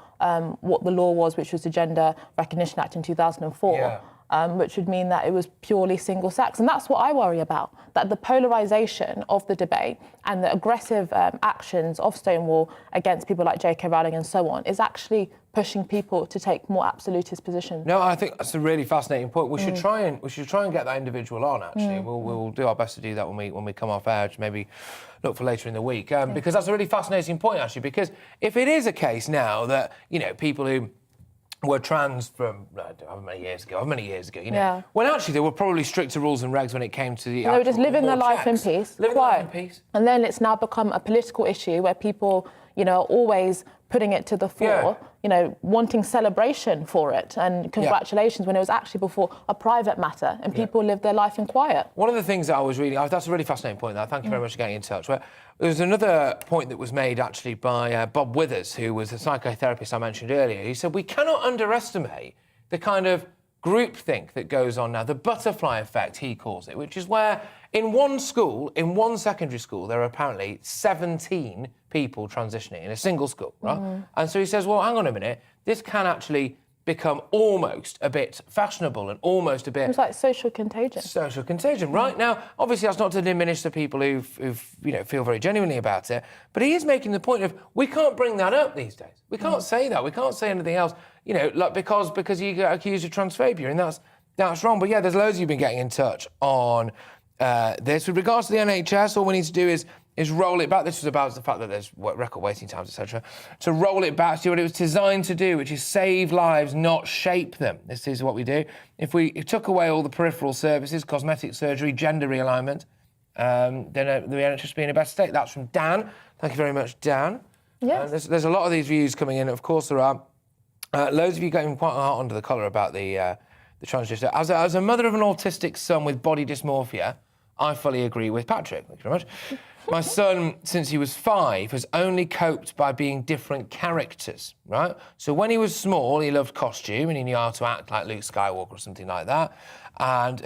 what the law was, which was the Gender Recognition Act in 2004. Yeah. Which would mean that it was purely single sex. And that's what I worry about, that the polarisation of the debate and the aggressive actions of Stonewall against people like J.K. Rowling and so on is actually pushing people to take more absolutist positions. No, I think that's a really fascinating point. We should try and get that individual on, actually. We'll do our best to do that when we come off air, which maybe look for later in the week. Because that's a really fascinating point, actually, because if it is a case now that, you know, people who were trans from however many years ago, you know, when actually there were probably stricter rules and regs when it came to the. They were just living their life in peace, quiet. And then it's now become a political issue where people, you know, are always putting it to the fore, you know, wanting celebration for it and congratulations when it was actually before a private matter and people live their life in quiet. One of the things that I was reading, that's a really fascinating point there, thank you very much for getting in touch. Where there was another point that was made actually by Bob Withers, who was a psychotherapist I mentioned earlier. He said, we cannot underestimate the kind of groupthink that goes on now, the butterfly effect, he calls it, which is where in one school, in one secondary school, there are apparently 17 people transitioning in a single school, right? And so he says, well, hang on a minute, this can actually become almost a bit fashionable and almost a bit... It's like social contagion. Social contagion, right? Now, obviously, that's not to diminish the people who've you know, feel very genuinely about it, but he is making the point of, we can't bring that up these days. We can't say that. We can't say anything else, you know, like because you get accused of transphobia, and that's wrong. But yeah, there's loads of you been getting in touch on this. With regards to the NHS, all we need to do is roll it back. This was about the fact that there's record waiting times, etc. To roll it back to what it was designed to do, which is save lives, not shape them. This is what we do. If we took away all the peripheral services, cosmetic surgery, gender realignment, then the NHS be in a better state. That's from Dan. Thank you very much, Dan. Yes. There's a lot of these views coming in. Of course, there are. Loads of you getting quite hot under the collar about the transgender. As a mother of an autistic son with body dysmorphia, I fully agree with Patrick. Thank you very much. My son, since he was 5, has only coped by being different characters, right? So when he was small, he loved costume and he knew how to act like Luke Skywalker or something like that. And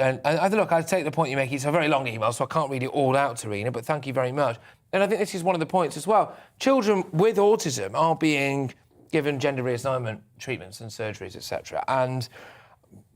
look, I take the point you make. It's a very long email, so I can't read it all out, Tarina, but thank you very much. And I think this is one of the points as well. Children with autism are being given gender reassignment treatments and surgeries, etc. And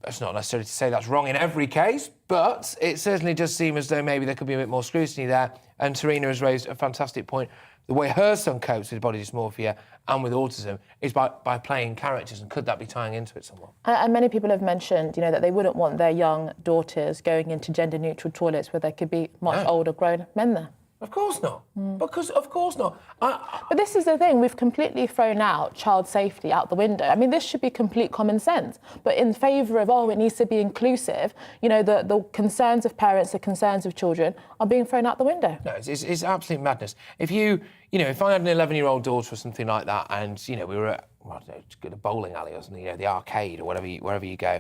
that's not necessarily to say that's wrong in every case, but it certainly does seem as though maybe there could be a bit more scrutiny there. And Tarina has raised a fantastic point. The way her son copes with body dysmorphia and with autism is by playing characters, and could that be tying into it somewhat? And many people have mentioned, that they wouldn't want their young daughters going into gender-neutral toilets where there could be much older grown men there. Of course not. Because, of course not. But this is the thing, we've completely thrown out child safety out the window. I mean, this should be complete common sense. But in favour of, it needs to be inclusive, the concerns of parents, the concerns of children are being thrown out the window. No, it's absolute madness. If if I had an 11-year-old daughter or something like that, and, we were at, a bowling alley or something, the arcade or wherever you go,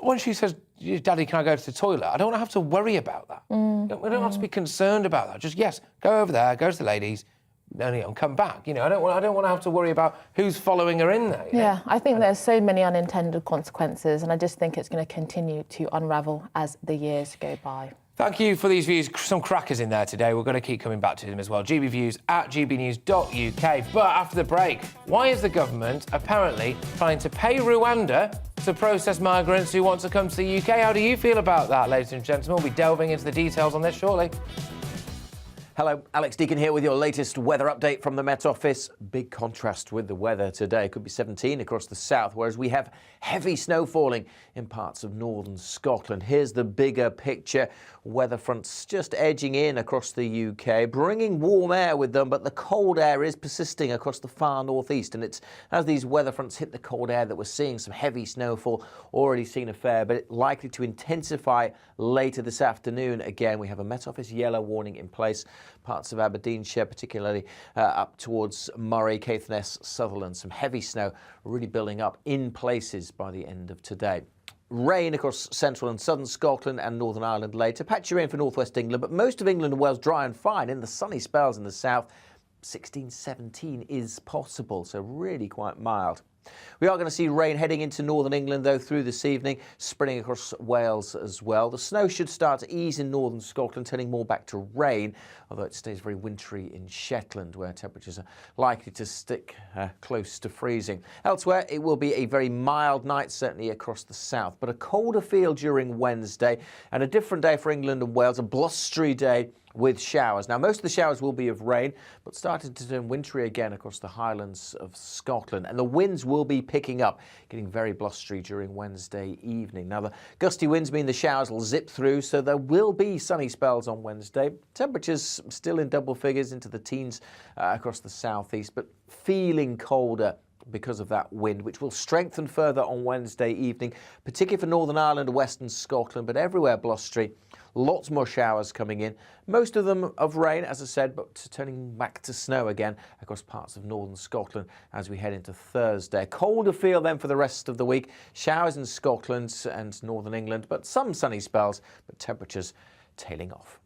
when she says, Daddy, can I go to the toilet? I don't have to worry about that. We don't have to be concerned about that. Just, yes, go over there, go to the ladies, and come back. I don't want to have to worry about who's following her in there. Yeah, I think there's so many unintended consequences, and I just think it's going to continue to unravel as the years go by. Thank you for these views. Some crackers in there today. We're going to keep coming back to them as well. GBviews at gbnews.uk. But after the break, why is the government apparently trying to pay Rwanda to process migrants who want to come to the UK? How do you feel about that, ladies and gentlemen? We'll be delving into the details on this shortly. Hello, Alex Deakin here with your latest weather update from the Met Office. Big contrast with the weather today. Could be 17 across the south, whereas we have heavy snow falling in parts of northern Scotland. Here's the bigger picture. Weather fronts just edging in across the UK, bringing warm air with them, but the cold air is persisting across the far northeast. And it's as these weather fronts hit the cold air that we're seeing some heavy snowfall. Already seen a fair, but likely to intensify later this afternoon. Again, we have a Met Office yellow warning in place. Parts of Aberdeenshire, particularly up towards Moray, Caithness, Sutherland. Some heavy snow really building up in places by the end of today. Rain across central and southern Scotland and Northern Ireland later. Patchy rain for northwest England, but most of England and Wales dry and fine. In the sunny spells in the south, 16, 17 is possible, so really quite mild. We are going to see rain heading into northern England, though, through this evening, spreading across Wales as well. The snow should start to ease in northern Scotland, turning more back to rain, although it stays very wintry in Shetland, where temperatures are likely to stick close to freezing. Elsewhere, it will be a very mild night, certainly across the south, but a colder feel during Wednesday, and a different day for England and Wales, a blustery day with showers. Now, most of the showers will be of rain, but starting to turn wintry again across the highlands of Scotland. And the winds will be picking up, getting very blustery during Wednesday evening. Now, the gusty winds mean the showers will zip through, so there will be sunny spells on Wednesday. Temperatures still in double figures into the teens across the southeast, but feeling colder because of that wind, which will strengthen further on Wednesday evening, particularly for Northern Ireland and Western Scotland, but everywhere blustery. Lots more showers coming in, most of them of rain, as I said, but turning back to snow again across parts of northern Scotland as we head into Thursday. Colder feel then for the rest of the week. Showers in Scotland and northern England, but some sunny spells, but temperatures tailing off.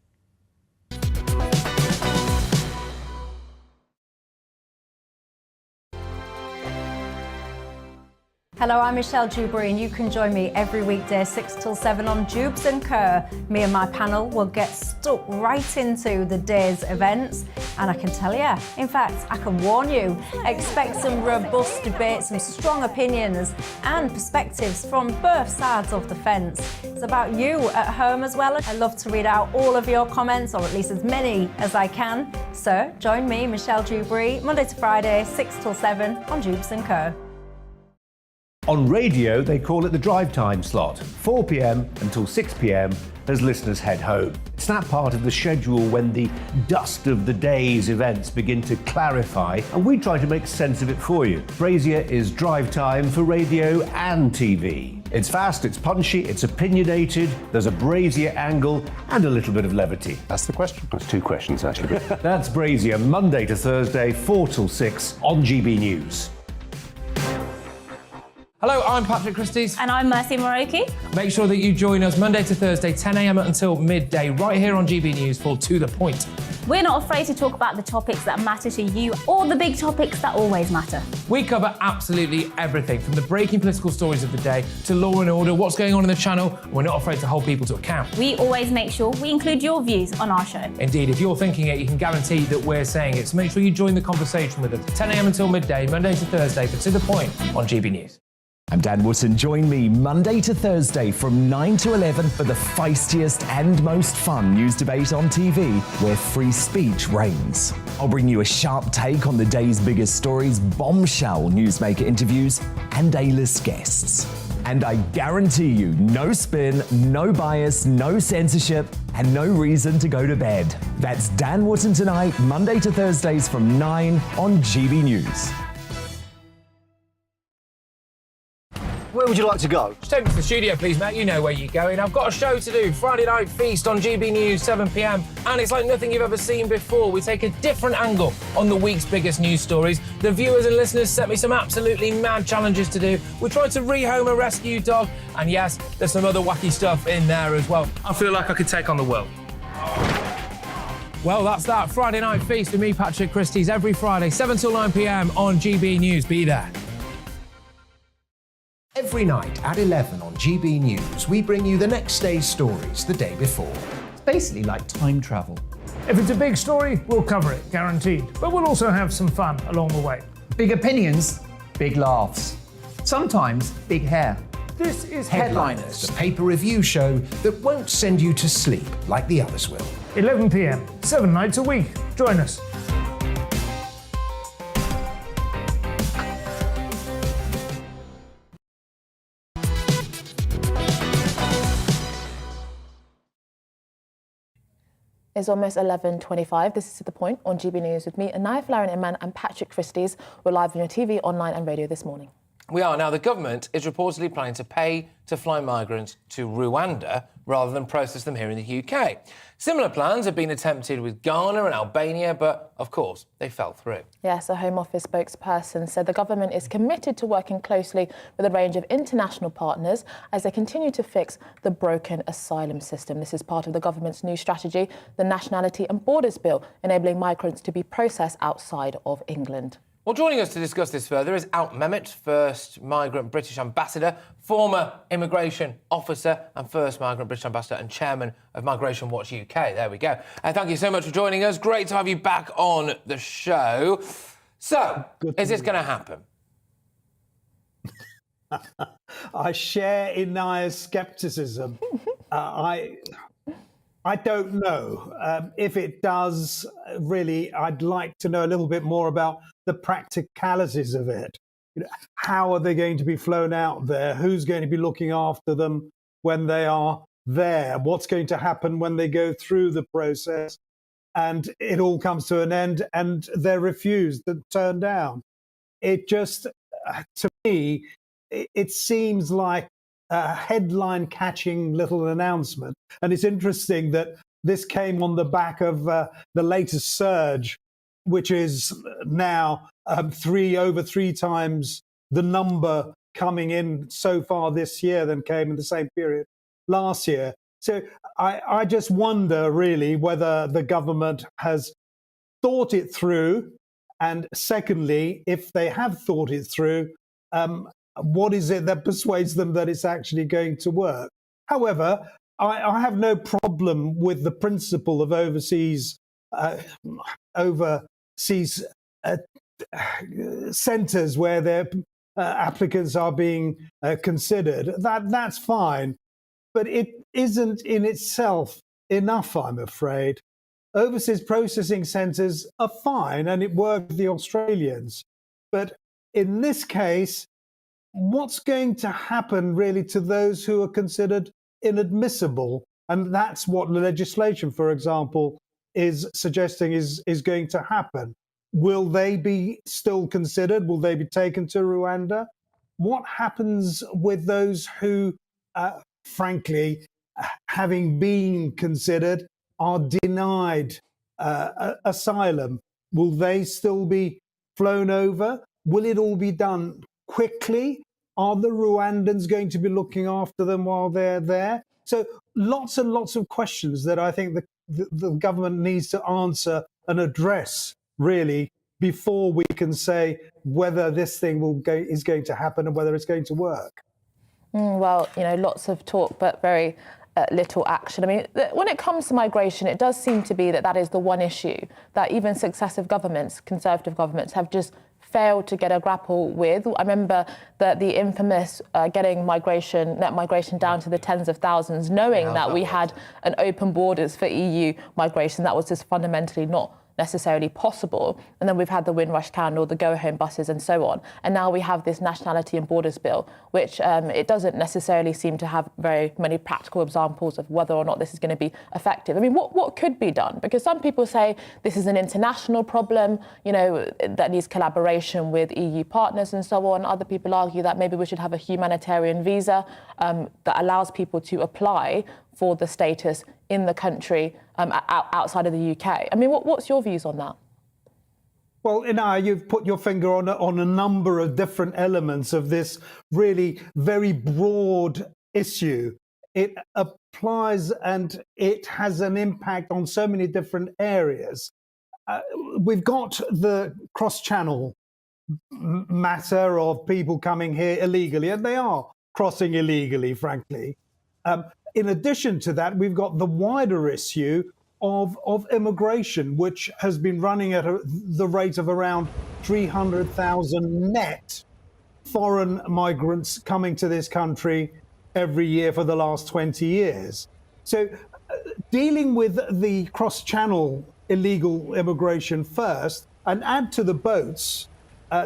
Hello, I'm Michelle Dewberry, and you can join me every weekday 6 till 7 on Jubes and Kerr. Me and my panel will get stuck right into the day's events, and I can tell you, in fact, I can warn you, expect some robust debates, some strong opinions and perspectives from both sides of the fence. It's about you at home as well. I love to read out all of your comments, or at least as many as I can. So join me, Michelle Dewberry, Monday to Friday, 6 till 7 on Jubes and Kerr. On radio, they call it the drive time slot, 4 p.m. until 6 p.m. as listeners head home. It's that part of the schedule when the dust of the day's events begin to clarify, and we try to make sense of it for you. Brazier is drive time for radio and TV. It's fast, it's punchy, it's opinionated, there's a brazier angle and a little bit of levity. That's the question. That's two questions, actually. That's Brazier, Monday to Thursday, 4 till 6 on GB News. Hello, I'm Patrick Christys. And I'm Mercy Muroki. Make sure that you join us Monday to Thursday, 10 a.m. until midday, right here on GB News for To The Point. We're not afraid to talk about the topics that matter to you or the big topics that always matter. We cover absolutely everything, from the breaking political stories of the day to law and order, what's going on in the channel. We're not afraid to hold people to account. We always make sure we include your views on our show. Indeed, if you're thinking it, you can guarantee that we're saying it. So make sure you join the conversation with us, 10 a.m. until midday, Monday to Thursday, for To The Point on GB News. I'm Dan Wootton. Join me Monday to Thursday from 9 to 11 for the feistiest and most fun news debate on TV, where free speech reigns. I'll bring you a sharp take on the day's biggest stories, bombshell newsmaker interviews, and A-list guests. And I guarantee you, no spin, no bias, no censorship, and no reason to go to bed. That's Dan Wootton tonight, Monday to Thursdays from 9 on GB News. Where would you like to go? Just take me to the studio, please, mate. You know where you're going. I've got a show to do. Friday Night Feast on GB News, 7 p.m. And it's like nothing you've ever seen before. We take a different angle on the week's biggest news stories. The viewers and listeners set me some absolutely mad challenges to do. We tried to rehome a rescue dog. And yes, there's some other wacky stuff in there as well. I feel like I could take on the world. Well, that's that. Friday Night Feast with me, Patrick Christys, every Friday, 7 till 9 p.m. on GB News. Be there. Every night at 11 on GB News, we bring you the next day's stories the day before. It's basically like time travel. If it's a big story, we'll cover it, guaranteed. But we'll also have some fun along the way. Big opinions, big laughs. Sometimes big hair. This is Headliners, the paper review show that won't send you to sleep like the others will. 11 p.m, 7 nights a week. Join us. It's almost 11:25. This is To The Point on GB News with me, Anaya Flaren-Iman and Patrick Christys. We're live on your TV, online and radio this morning. We are. Now, the government is reportedly planning to pay to fly migrants to Rwanda rather than process them here in the UK. Similar plans have been attempted with Ghana and Albania, but, of course, they fell through. Yes, a Home Office spokesperson said the government is committed to working closely with a range of international partners as they continue to fix the broken asylum system. This is part of the government's new strategy, the Nationality and Borders Bill, enabling migrants to be processed outside of England. Well, joining us to discuss this further is Out Mehmet, first migrant British ambassador, former immigration officer and first migrant British ambassador and chairman of Migration Watch UK. There we go. Thank you so much for joining us. Great to have you back on the show. So, is this going to happen? I share Inaya's scepticism. I don't know. If it does, really, I'd like to know a little bit more about the practicalities of it. You know, how are they going to be flown out there? Who's going to be looking after them when they are there? What's going to happen when they go through the process and it all comes to an end and they're refused and turned down? It just, to me, it seems like a headline-catching little announcement. And it's interesting that this came on the back of the latest surge, which is now over three times the number coming in so far this year than came in the same period last year. So I just wonder, really, whether the government has thought it through. And secondly, if they have thought it through, what is it that persuades them that it's actually going to work? However, I have no problem with the principle of overseas centres where their applicants are being considered. That's fine, but it isn't in itself enough, I'm afraid. Overseas processing centres are fine, and it worked with the Australians. But in this case, what's going to happen really to those who are considered inadmissible? And that's what the legislation, for example, is suggesting is going to happen. Will they be still considered? Will they be taken to Rwanda? what happens with those who, frankly, having been considered, are denied asylum? Will they still be flown over? Will it all be done quickly? Are the Rwandans going to be looking after them while they're there? So lots and lots of questions that I think the government needs to answer and address, really, before we can say whether this thing is going to happen and whether it's going to work. Well, lots of talk, but very little action. I mean, when it comes to migration, it does seem to be that is the one issue that even successive governments, Conservative governments, have just failed to get a grapple with. I remember the infamous getting net migration down to the tens of thousands, knowing that we had an open borders for EU migration. That was just fundamentally not necessarily possible. And then we've had the Windrush scandal, the go-home buses and so on. And now we have this nationality and borders bill, which it doesn't necessarily seem to have very many practical examples of whether or not this is going to be effective. I mean, what could be done? Because some people say this is an international problem, that needs collaboration with EU partners and so on. Other people argue that maybe we should have a humanitarian visa that allows people to apply for the status in the country outside of the UK. I mean, what's your views on that? Well, Inaya, you've put your finger on a number of different elements of this really very broad issue. It applies and it has an impact on so many different areas. We've got the cross-channel matter of people coming here illegally, and they are crossing illegally, frankly. In addition to that, we've got the wider issue of immigration, which has been running at the rate of around 300,000 net foreign migrants coming to this country every year for the last 20 years. So dealing with the cross-channel illegal immigration first, and add to the boats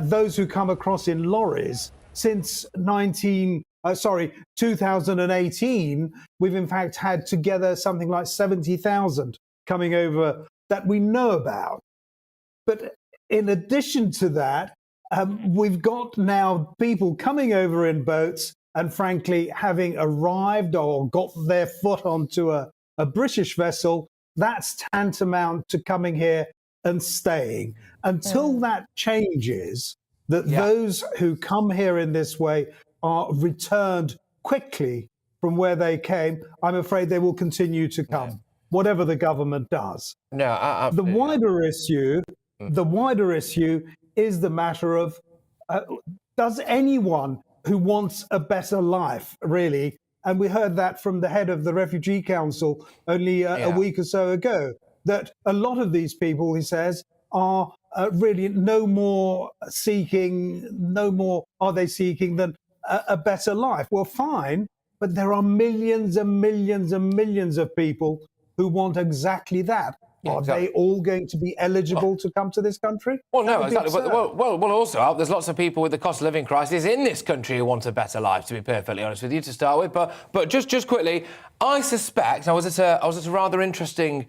those who come across in lorries. Since 2018, we've in fact had together something like 70,000 coming over that we know about. But in addition to that, we've got now people coming over in boats and frankly, having arrived or got their foot onto a British vessel, that's tantamount to coming here and staying. Until that changes, that those who come here in this way are returned quickly from where they came, I'm afraid they will continue to come, whatever the government does. The wider issue is the matter of does anyone who wants a better life, really, and we heard that from the head of the Refugee Council only a week or so ago, that a lot of these people, he says, are really no more are they seeking than a better life. Well, fine, but there are millions and millions and millions of people who want exactly that. Are they all going to be eligible to come to this country? Well, no, exactly. Well, also, there's lots of people with the cost of living crisis in this country who want a better life, to be perfectly honest with you, to start with. But just quickly, I suspect, I was at a rather interesting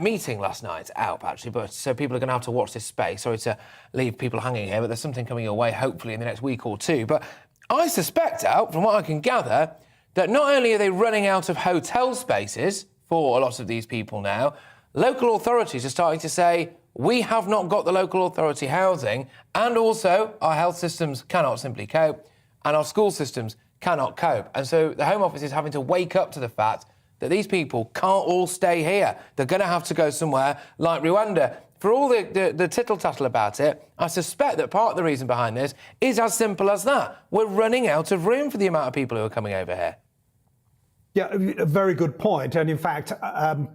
meeting last night out, actually, but so people are going to have to watch this space. Sorry to leave people hanging here, but there's something coming your way, hopefully, in the next week or two. But I suspect, out, from what I can gather, that not only are they running out of hotel spaces for a lot of these people now, local authorities are starting to say, we have not got the local authority housing, and also our health systems cannot simply cope, and our school systems cannot cope. And so the Home Office is having to wake up to the fact that these people can't all stay here. They're going to have to go somewhere like Rwanda. For all the tittle-tattle about it, I suspect that part of the reason behind this is as simple as that. We're running out of room for the amount of people who are coming over here. Yeah, a very good point. And in fact,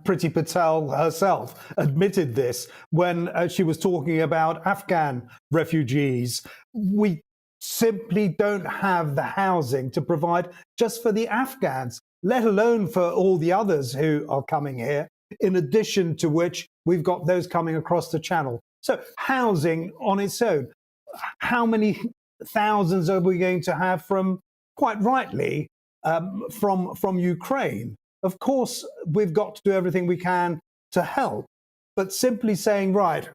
Priti Patel herself admitted this when she was talking about Afghan refugees. We simply don't have the housing to provide just for the Afghans, let alone for all the others who are coming here, in addition to which we've got those coming across the channel. So housing on its own, how many thousands are we going to have from, quite rightly, from Ukraine? Of course, we've got to do everything we can to help, but simply saying, right,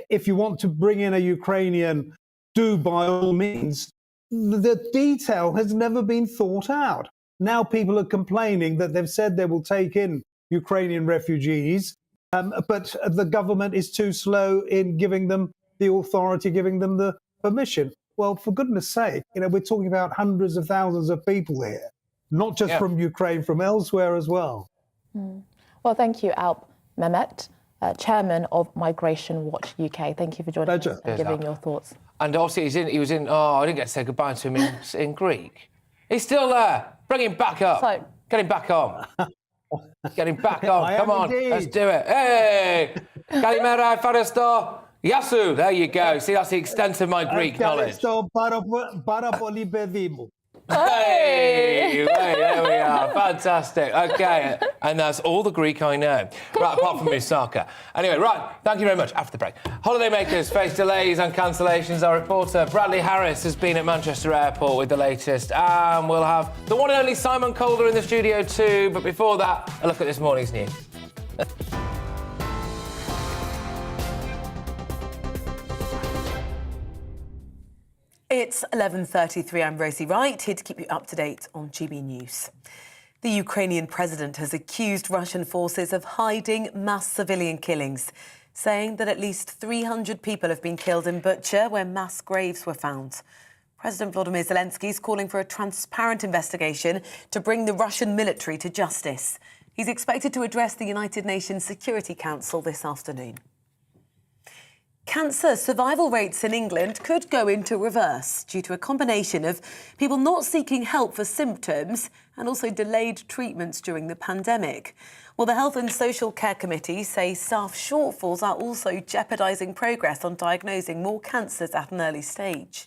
if you want to bring in a Ukrainian, do by all means, the detail has never been thought out. Now people are complaining that they've said they will take in Ukrainian refugees, but the government is too slow in giving them the authority, giving them the permission. Well, for goodness sake, we're talking about hundreds of thousands of people here, not just from Ukraine, from elsewhere as well. Well, thank you, Alp Mehmet, Chairman of Migration Watch UK. Thank you for joining us and giving your thoughts. And obviously he was in, I didn't get to say goodbye to him in Greek. He's still there. Bring him back up. Get him back on. Get him back on. Come on, let's do it. Hey! Kalimera Faristo. Yasu. There you go. See, that's the extent of my Greek knowledge. Hey, there we are. Fantastic. Okay, and that's all the Greek I know. Right, apart from Misaka. Anyway, right, thank you very much. After the break. Holidaymakers face delays and cancellations. Our reporter Bradley Harris has been at Manchester Airport with the latest. And we'll have the one and only Simon Calder in the studio too. But before that, a look at this morning's news. It's 11:33. I'm Rosie Wright, here to keep you up to date on GB News. The Ukrainian president has accused Russian forces of hiding mass civilian killings, saying that at least 300 people have been killed in Bucha, where mass graves were found. President Volodymyr Zelensky is calling for a transparent investigation to bring the Russian military to justice. He's expected to address the United Nations Security Council this afternoon. Cancer survival rates in England could go into reverse due to a combination of people not seeking help for symptoms and also delayed treatments during the pandemic. Well, the Health and Social Care Committee say staff shortfalls are also jeopardising progress on diagnosing more cancers at an early stage.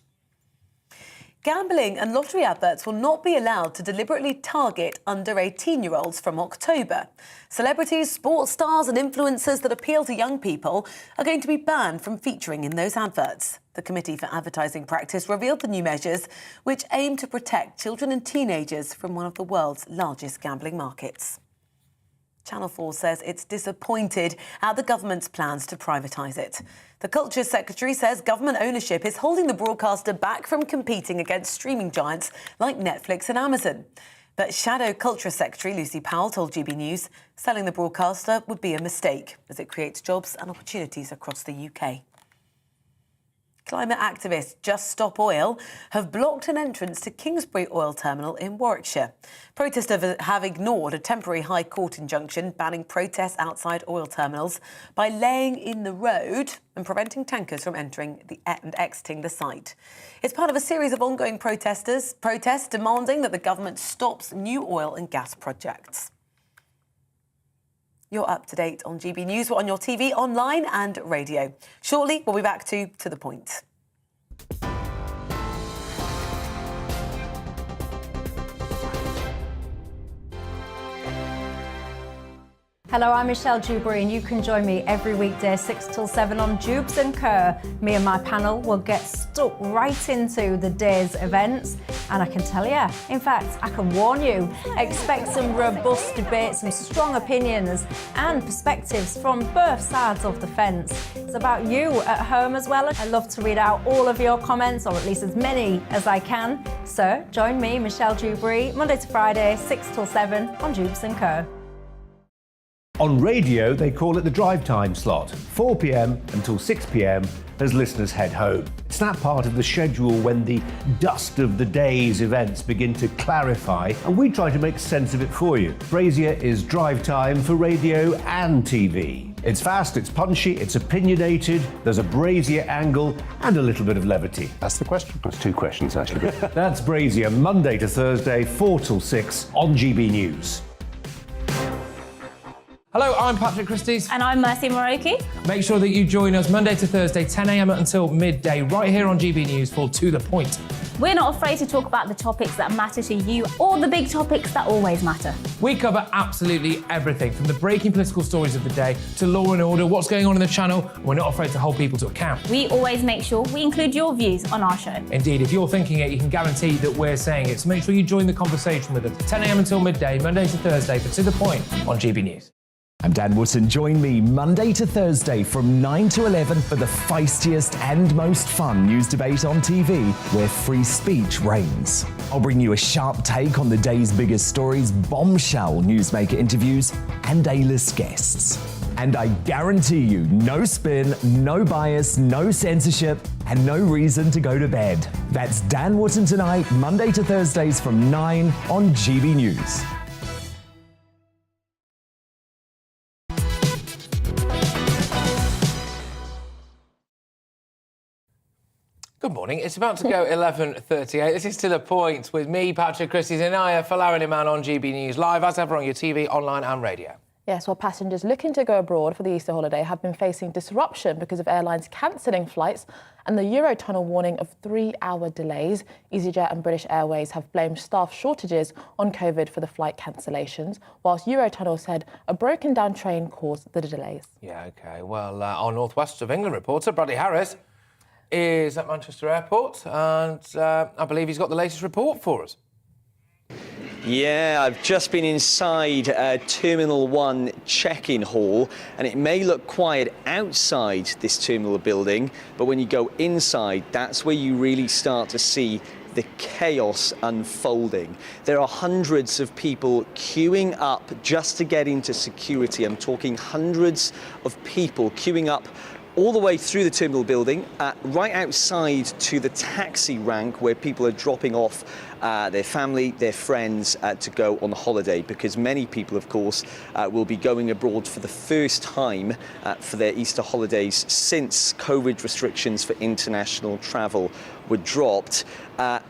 Gambling and lottery adverts will not be allowed to deliberately target under 18-year-olds from October. Celebrities, sports stars and influencers that appeal to young people are going to be banned from featuring in those adverts. The Committee for Advertising Practice revealed the new measures, which aim to protect children and teenagers from one of the world's largest gambling markets. Channel 4 says it's disappointed at the government's plans to privatise it. The Culture Secretary says government ownership is holding the broadcaster back from competing against streaming giants like Netflix and Amazon. But Shadow Culture Secretary Lucy Powell told GB News selling the broadcaster would be a mistake, as it creates jobs and opportunities across the UK. Climate activists Just Stop Oil have blocked an entrance to Kingsbury Oil Terminal in Warwickshire. Protesters have ignored a temporary High Court injunction banning protests outside oil terminals by laying in the road and preventing tankers from entering and exiting the site. It's part of a series of ongoing protests demanding that the government stops new oil and gas projects. You're up to date on GB News. We're on your TV, online and radio. Shortly, we'll be back to the point. Hello, I'm Michelle Dewberry and you can join me every weekday 6 till 7 on Jubes and Kerr. Me and my panel will get stuck right into the day's events and I can tell you, in fact, I can warn you, expect some robust debate, some strong opinions and perspectives from both sides of the fence. It's about you at home as well. I love to read out all of your comments, or at least as many as I can. So join me, Michelle Dewberry, Monday to Friday, 6 till 7 on Jubes and Kerr. On radio, they call it the drive time slot, 4 p.m. until 6 p.m. as listeners head home. It's that part of the schedule when the dust of the day's events begin to clarify, and we try to make sense of it for you. Brazier is drive time for radio and TV. It's fast, it's punchy, it's opinionated, there's a Brazier angle and a little bit of levity. That's the question. That's two questions, actually. That's Brazier, Monday to Thursday, 4 till 6 on GB News. Hello, I'm Patrick Christys. And I'm Mercy Muroki. Make sure that you join us Monday to Thursday, 10 a.m. until midday, right here on GB News for To The Point. We're not afraid to talk about the topics that matter to you or the big topics that always matter. We cover absolutely everything, from the breaking political stories of the day to law and order, what's going on in the channel. We're not afraid to hold people to account. We always make sure we include your views on our show. Indeed, if you're thinking it, you can guarantee that we're saying it. So make sure you join the conversation with us, 10 a.m. until midday, Monday to Thursday, for To The Point on GB News. I'm Dan Wootton. Join me Monday to Thursday from 9 to 11 for the feistiest and most fun news debate on TV, where free speech reigns. I'll bring you a sharp take on the day's biggest stories, bombshell newsmaker interviews, and A-list guests. And I guarantee you, no spin, no bias, no censorship, and no reason to go to bed. That's Dan Wootton Tonight, Monday to Thursdays from 9 on GB News. Good morning. It's about to go 11:38. This is To The Point with me, Patrick, Christys, and Inaya Falarin-Iman on GB News Live, as ever on your TV, online and radio. Yes, well, passengers looking to go abroad for the Easter holiday have been facing disruption because of airlines cancelling flights and the Eurotunnel warning of 3-hour delays. EasyJet and British Airways have blamed staff shortages on COVID for the flight cancellations, whilst Eurotunnel said a broken down train caused the delays. Yeah, OK. Well, our North West of England reporter, Bradley Harris, is at Manchester Airport, and I believe he's got the latest report for us. Yeah, I've just been inside Terminal 1 check-in hall, and it may look quiet outside this terminal building, but when you go inside, that's where you really start to see the chaos unfolding. There are hundreds of people queuing up just to get into security. I'm talking hundreds of people queuing up all the way through the terminal building, right outside to the taxi rank where people are dropping off their family, their friends to go on holiday, because many people, of course, will be going abroad for the first time for their Easter holidays since COVID restrictions for international travel were dropped.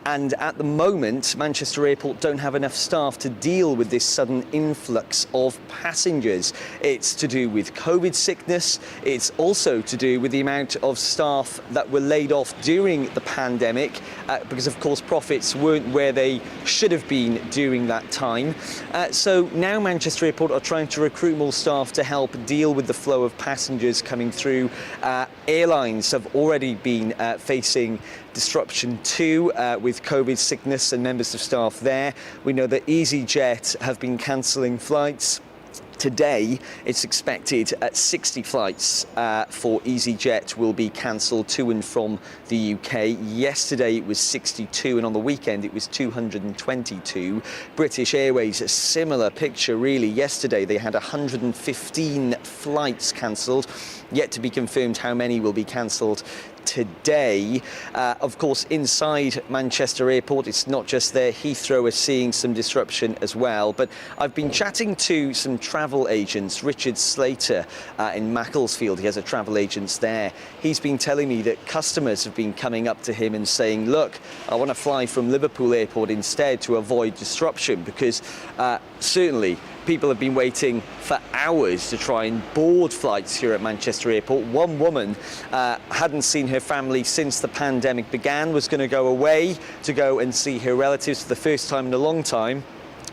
And at the moment, Manchester Airport don't have enough staff to deal with this sudden influx of passengers. It's to do with COVID sickness. It's also to do with the amount of staff that were laid off during the pandemic, because, of course, profits weren't where they should have been during that time. So now Manchester Airport are trying to recruit more staff to help deal with the flow of passengers coming through. Airlines have already been facing disruption too, with COVID sickness and members of staff there. We know that EasyJet have been cancelling flights. Today, it's expected 60 flights for EasyJet will be cancelled to and from the UK. Yesterday, it was 62, and on the weekend, it was 222. British Airways, a similar picture, really. Yesterday, they had 115 flights cancelled. Yet to be confirmed how many will be cancelled today. Of course, inside Manchester Airport, it's not just there. Heathrow is seeing some disruption as well. But I've been chatting to some travel agents. Richard Slater in Macclesfield, he has a travel agent there. He's been telling me that customers have been coming up to him and saying, look, I want to fly from Liverpool Airport instead to avoid disruption, because certainly people have been waiting for hours to try and board flights here at Manchester Airport. One woman hadn't seen her family since the pandemic began, was going to go away to go and see her relatives for the first time in a long time,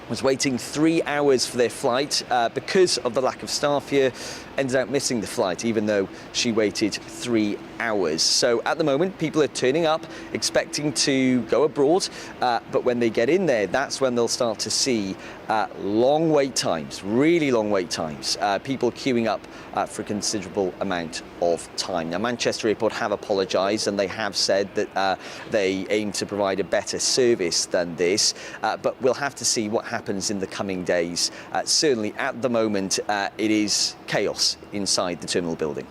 was waiting 3 hours for their flight because of the lack of staff here, ended up missing the flight even though she waited 3 hours. So at the moment, people are turning up, expecting to go abroad, but when they get in there, that's when they'll start to see long wait times, really long wait times, people queuing up for a considerable amount of time. Now, Manchester Airport have apologised, and they have said that they aim to provide a better service than this, but we'll have to see what happens in the coming days. Certainly at the moment, it is chaos inside the terminal building.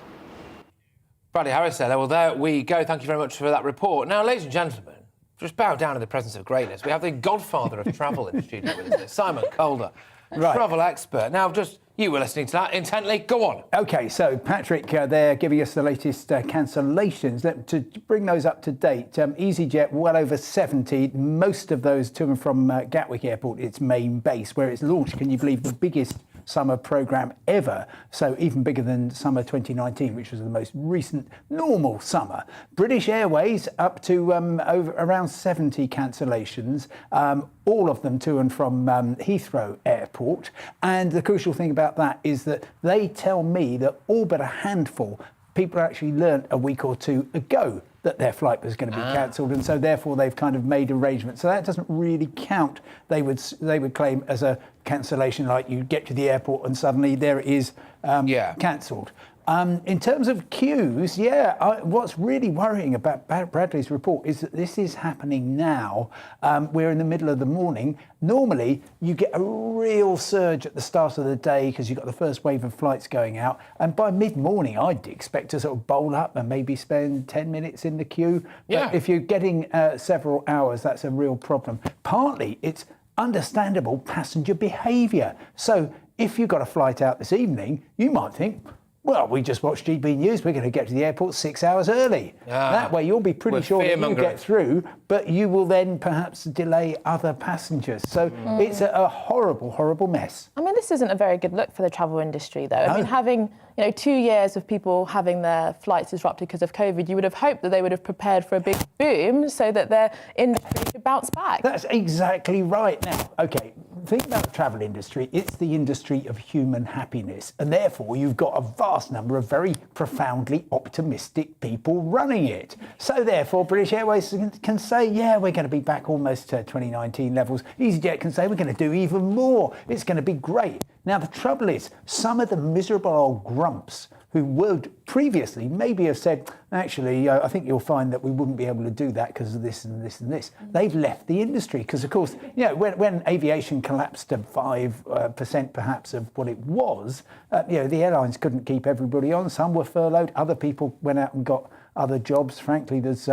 Bradley Harris there. Well, there we go. Thank you very much for that report. Now, ladies and gentlemen, just bow down in the presence of greatness. We have the godfather of travel in the studio with us, Simon Calder, travel expert. Now, just you were listening to that intently. Go on. OK, so Patrick, they're giving us the latest cancellations. To bring those up to date, EasyJet, well over 70, most of those to and from Gatwick Airport, its main base, where it's launched, can you believe, the biggest summer programme ever, so even bigger than summer 2019, which was the most recent normal summer. British Airways up to around 70 cancellations, all of them to and from Heathrow Airport. And the crucial thing about that is that they tell me that all but a handful, people actually learnt a week or two ago that their flight was going to be cancelled, and so therefore they've kind of made arrangements. So that doesn't really count. They would claim as a cancellation, like you get to the airport and suddenly there it is cancelled. In terms of queues, what's really worrying about Bradley's report is that this is happening now. We're in the middle of the morning. Normally, you get a real surge at the start of the day because you've got the first wave of flights going out. And by mid-morning, I'd expect to sort of bowl up and maybe spend 10 minutes in the queue. But if you're getting several hours, that's a real problem. Partly, it's understandable passenger behaviour. So if you've got a flight out this evening, you might think, well, we just watched GBNews. We're going to get to the airport 6 hours early. That way, you'll be pretty sure that you get through, but you will then perhaps delay other passengers. So it's a horrible, horrible mess. I mean, this isn't a very good look for the travel industry, though. I mean, having 2 years of people having their flights disrupted because of COVID, you would have hoped that they would have prepared for a big boom so that their industry could bounce back. That's exactly right. Now, OK, think about the travel industry. It's the industry of human happiness, and therefore you've got a vast number of very profoundly optimistic people running it. So therefore, British Airways can say, yeah, we're going to be back almost to 2019 levels. EasyJet can say we're going to do even more. It's going to be great. Now, the trouble is, some of the miserable old grumps who would previously maybe have said, actually, I think you'll find that we wouldn't be able to do that because of this and this and this. They've left the industry because, of course, when aviation collapsed to 5% perhaps of what it was, the airlines couldn't keep everybody on. Some were furloughed. Other people went out and got other jobs. Frankly, there's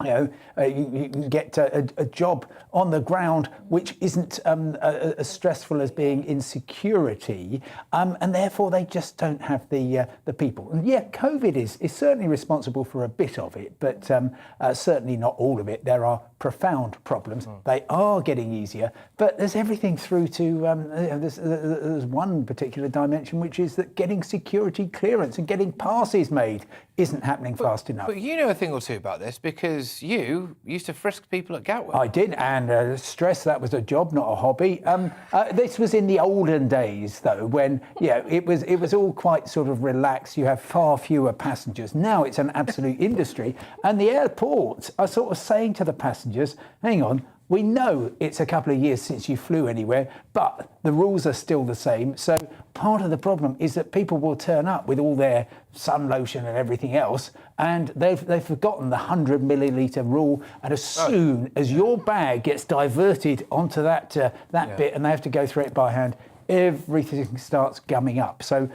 you can get a job on the ground which isn't as stressful as being in security, and therefore they just don't have the people. And COVID is certainly responsible for a bit of it, but certainly not all of it. There are profound problems. They are getting easier, but there's everything through to there's one particular dimension, which is that getting security clearance and getting passes made isn't happening fast enough. But you know a thing or two about this because you used to frisk people at Gatwick. I did, and stress that was a job, not a hobby. This was in the olden days, though, when it was all quite sort of relaxed. You have far fewer passengers. Now it's an absolute industry, and the airports are sort of saying to the passengers, hang on, we know it's a couple of years since you flew anywhere, but the rules are still the same. So part of the problem is that people will turn up with all their sun lotion and everything else, and they've forgotten the 100 millilitre rule. And as soon as your bag gets diverted onto that bit and they have to go through it by hand, everything starts gumming up. So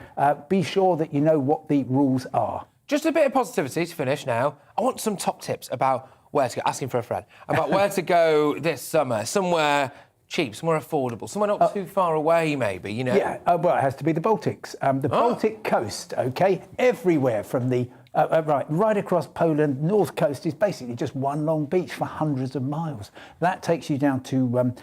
be sure that you know what the rules are. Just a bit of positivity to finish now. I want some top tips about where to go, asking for a friend, about where to go this summer, somewhere cheap, somewhere affordable, somewhere not too far away, maybe, Yeah, well, it has to be the Baltics. The Baltic coast, OK? Everywhere from the right across Poland, north coast is basically just one long beach for hundreds of miles. That takes you down to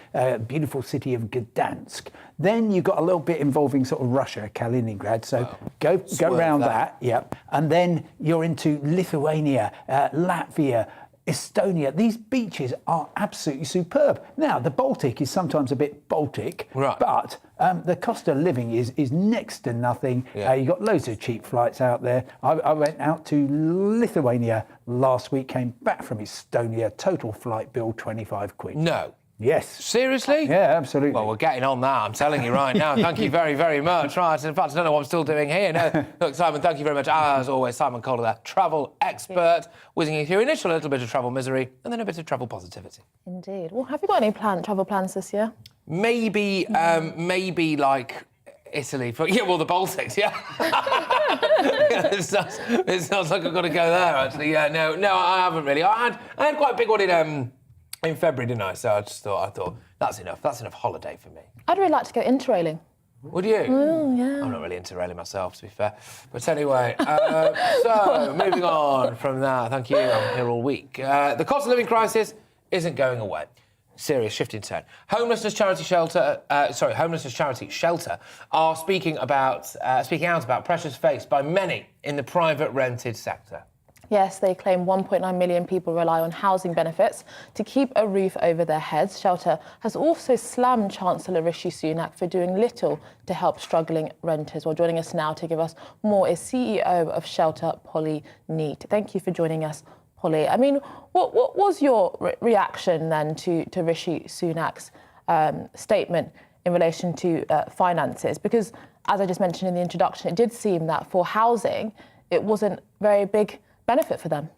beautiful city of Gdansk. Then you've got a little bit involving sort of Russia, Kaliningrad. So go around that, and then you're into Lithuania, Latvia, Estonia. These beaches are absolutely superb. Now, the Baltic is sometimes a bit Baltic, but the cost of living is next to nothing. You've got loads of cheap flights out there. I went out to Lithuania last week, came back from Estonia, total flight bill, 25 quid. No. Yes. Seriously? Yeah, absolutely. Well, we're getting on that, I'm telling you right now. Thank you very, very much. Right, in fact, I don't know what I'm still doing here. No, look, Simon, thank you very much. As always, Simon Kohler, there, travel expert, whizzing you through initially a little bit of travel misery and then a bit of travel positivity. Indeed. Well, have you got any travel plans this year? Maybe like Italy for the Baltics, it sounds like I've got to go there actually. No, I haven't really. I had quite a big one in February, didn't I? So I thought that's enough. That's enough holiday for me. I'd really like to go interrailing. Would you? Yeah. I'm not really interrailing myself, to be fair. But anyway, so moving on from that. Thank you. I'm here all week. The cost of living crisis isn't going away. Serious shift in tone. Homelessness charity Shelter are speaking out about pressures faced by many in the private rented sector. Yes, they claim 1.9 million people rely on housing benefits to keep a roof over their heads. Shelter has also slammed Chancellor Rishi Sunak for doing little to help struggling renters. Well, joining us now to give us more is CEO of Shelter, Polly Neat. Thank you for joining us, Polly. I mean, what was your reaction then to Rishi Sunak's statement in relation to finances? Because, as I just mentioned in the introduction, it did seem that for housing, it wasn't very big benefit for them.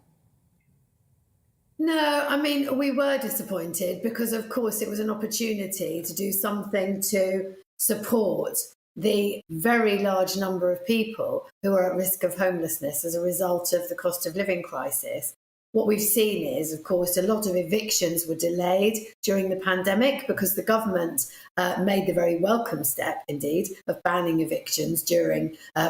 No, I mean, we were disappointed because, of course, it was an opportunity to do something to support the very large number of people who are at risk of homelessness as a result of the cost of living crisis. What we've seen is, of course, a lot of evictions were delayed during the pandemic because the government made the very welcome step, indeed, of banning evictions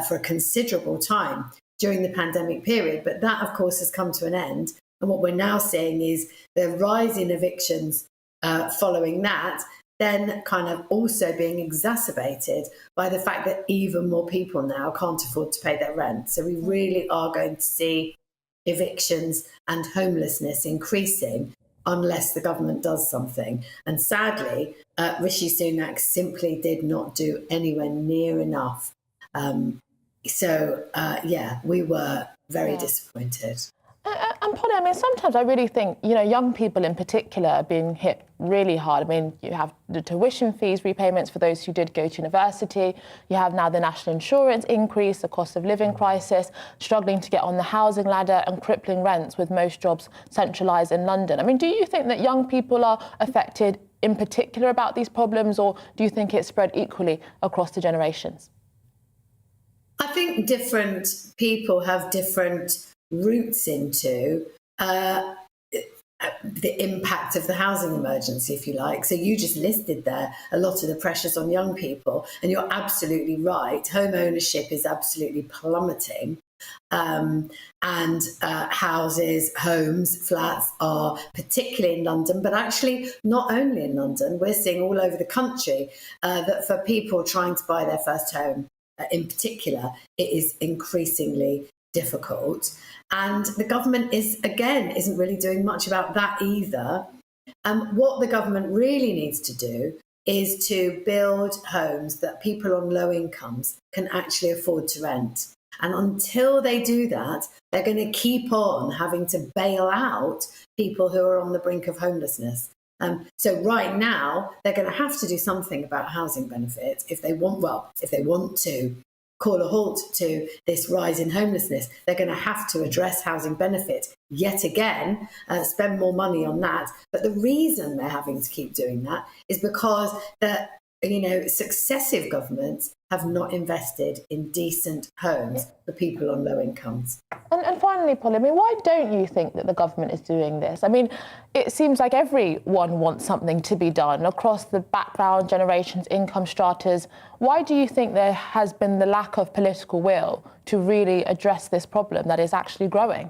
for a considerable time during the pandemic period. But that, of course, has come to an end. And what we're now seeing is the rise in evictions following that, then kind of also being exacerbated by the fact that even more people now can't afford to pay their rent. So we really are going to see evictions and homelessness increasing unless the government does something. And sadly, Rishi Sunak simply did not do anywhere near enough. We were very disappointed. And Polly, I mean, sometimes I really think, young people in particular are being hit really hard. I mean, you have the tuition fees repayments for those who did go to university. You have now the national insurance increase, the cost of living crisis, struggling to get on the housing ladder and crippling rents with most jobs centralised in London. I mean, do you think that young people are affected in particular about these problems, or do you think it's spread equally across the generations? I think different people have different roots into the impact of the housing emergency, if you like. So you just listed there a lot of the pressures on young people, and you're absolutely right. Home ownership is absolutely plummeting. Homes, flats are particularly in London, but actually not only in London. We're seeing all over the country that for people trying to buy their first home in particular, it is increasingly difficult. And the government isn't really doing much about that either. What the government really needs to do is to build homes that people on low incomes can actually afford to rent. And until they do that, they're going to keep on having to bail out people who are on the brink of homelessness. So right now, they're going to have to do something about housing benefits if they want to call a halt to this rise in homelessness. They're going to have to address housing benefits yet again, spend more money on that. But the reason they're having to keep doing that is because successive governments have not invested in decent homes for people on low incomes. And finally, Polly, I mean, why don't you think that the government is doing this? I mean, it seems like everyone wants something to be done across the background, generations, income stratas. Why do you think there has been the lack of political will to really address this problem that is actually growing?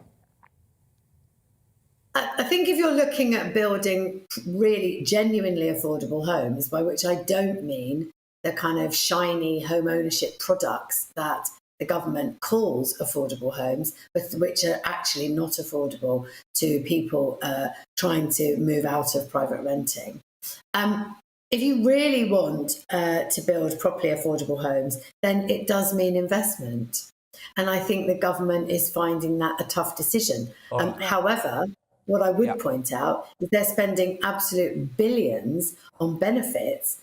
I think if you're looking at building really genuinely affordable homes, by which I don't mean the kind of shiny home ownership products that the government calls affordable homes, but which are actually not affordable to people trying to move out of private renting. If you really want to build properly affordable homes, then it does mean investment. And I think the government is finding that a tough decision. However, what I would point out is they're spending absolute billions on benefits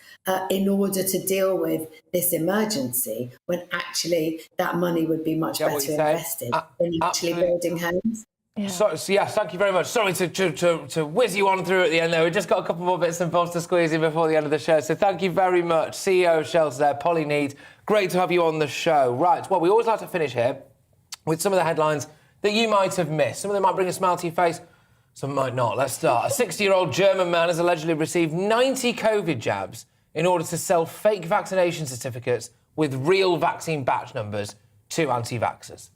in order to deal with this emergency, when actually that money would be much better invested in actually building homes. Yeah. So yes, thank you very much. Sorry to whiz you on through at the end there. We've just got a couple more bits and bobs to squeeze in before the end of the show. So thank you very much, CEO of Shelter there, Polly Need. Great to have you on the show. Right, well, we always like to finish here with some of the headlines that you might have missed. Some of them might bring a smile to your face, some might not. Let's start. A 60-year-old German man has allegedly received 90 COVID jabs in order to sell fake vaccination certificates with real vaccine batch numbers to anti-vaxxers.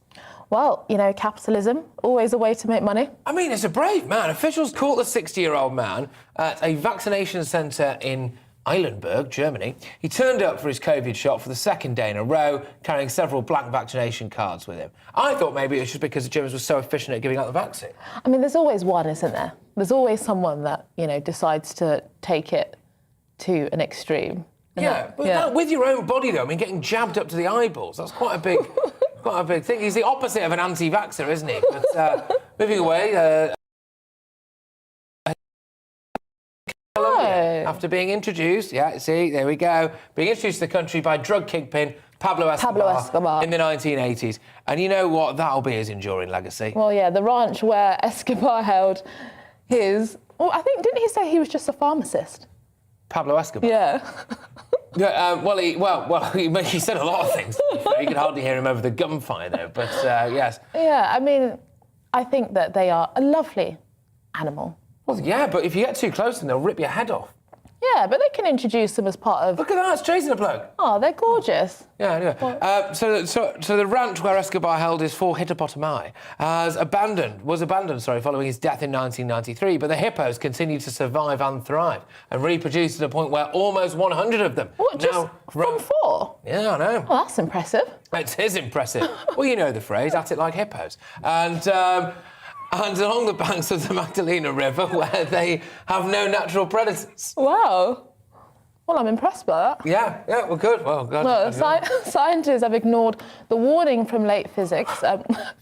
Well, capitalism, always a way to make money. I mean, it's a brave man. Officials caught the 60-year-old man at a vaccination centre in Eilenburg, Germany. He turned up for his COVID shot for the second day in a row, carrying several blank vaccination cards with him. I thought maybe it was just because the Germans were so efficient at giving out the vaccine. I mean, there's always one, isn't there? There's always someone that, decides to take it to an extreme. That, with your own body, though, I mean, getting jabbed up to the eyeballs, that's quite a big... Quite a big thing. He's the opposite of an anti-vaxxer, isn't he? moving away. After being introduced, there we go, being introduced to the country by drug kingpin Pablo Escobar in the 1980s. And you know what? That'll be his enduring legacy. Well, yeah, the ranch where Escobar held his... Well, I think, didn't he say he was just a pharmacist? Pablo Escobar? Yeah. He said a lot of things. You could hardly hear him over the gunfire, though. But, yes. Yeah, I mean, I think that they are a lovely animal. Well, yeah, but if you get too close, then they'll rip your head off. Yeah, but they can introduce them as part of... Look at that, it's chasing a bloke. Oh, they're gorgeous. Yeah, anyway. So the ranch where Escobar held his 4 hippopotami was abandoned, following his death in 1993, but the hippos continue to survive and thrive and reproduce to the point where almost 100 of them... What, just from 4? Yeah, I know. Oh, that's impressive. It is impressive. Well, you know the phrase, at it like hippos. And along the banks of the Magdalena River, where they have no natural predators. Wow. Well, I'm impressed by that. Yeah, well, good. Well, glad. Scientists have ignored the warning from late physics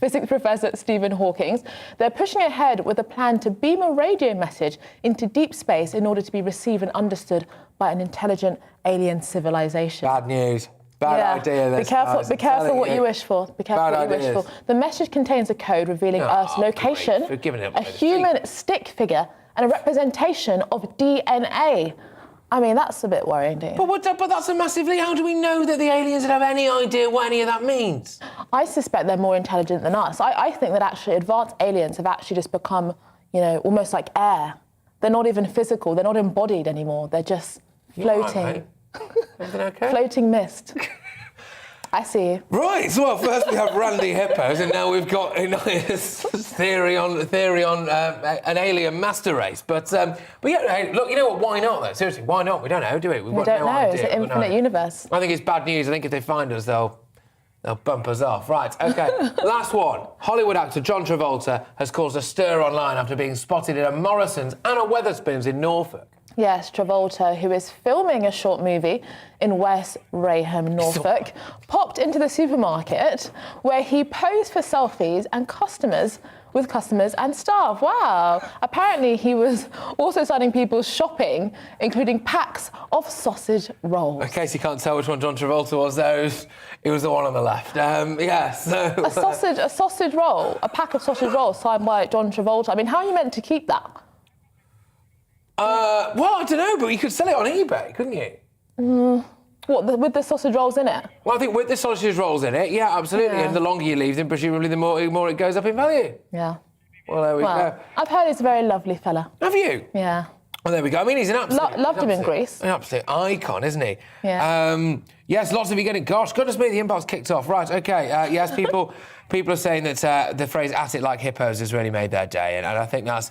professor Stephen Hawking. They're pushing ahead with a plan to beam a radio message into deep space in order to be received and understood by an intelligent alien civilization. Bad news. Bad idea. Be careful what you wish for. Be careful what you wish for. The message contains a code revealing Earth's location, a human stick figure, and a representation of DNA. I mean, that's a bit worrying, don't you? But that's a massively... How do we know that the aliens would have any idea what any of that means? I suspect they're more intelligent than us. I think that actually advanced aliens have actually just become, almost like air. They're not even physical. They're not embodied anymore. They're just floating. Right, everything okay? Floating mist. I see you. Right, so well, first we have Randy Hippos, and now we've got Inaya's theory on an alien master race. But yeah, hey, look, you know what? Why not, though? Seriously, why not? We don't know, do we? We don't know. It's an infinite universe. I think it's bad news. I think if they find us, they'll bump us off. Right, OK. Last one. Hollywood actor John Travolta has caused a stir online after being spotted in a Morrison's and a Wetherspoons in Norfolk. Yes, Travolta, who is filming a short movie in West Raham, Norfolk, popped into the supermarket where he posed for selfies with customers and staff. Wow. Apparently, he was also signing people's shopping, including packs of sausage rolls. In case you can't tell which one John Travolta was, though, it was the one on the left. So... A sausage roll, a pack of sausage rolls signed by John Travolta. I mean, how are you meant to keep that? Well, I don't know, but you could sell it on eBay, couldn't you? What, with the sausage rolls in it? Well, I think with the sausage rolls in it, yeah, absolutely. Yeah. And the longer you leave them, presumably the more it goes up in value. Yeah. Well, there we go. I've heard he's a very lovely fella. Have you? Yeah. Well, there we go. I mean, he's an absolute... Loved him in Greece. An absolute icon, isn't he? Yeah. Yes, lots of you getting... Gosh, goodness me, the inbox kicked off. Right, OK. Yes, people are saying that the phrase "at it like hippos" has really made their day, and I think that's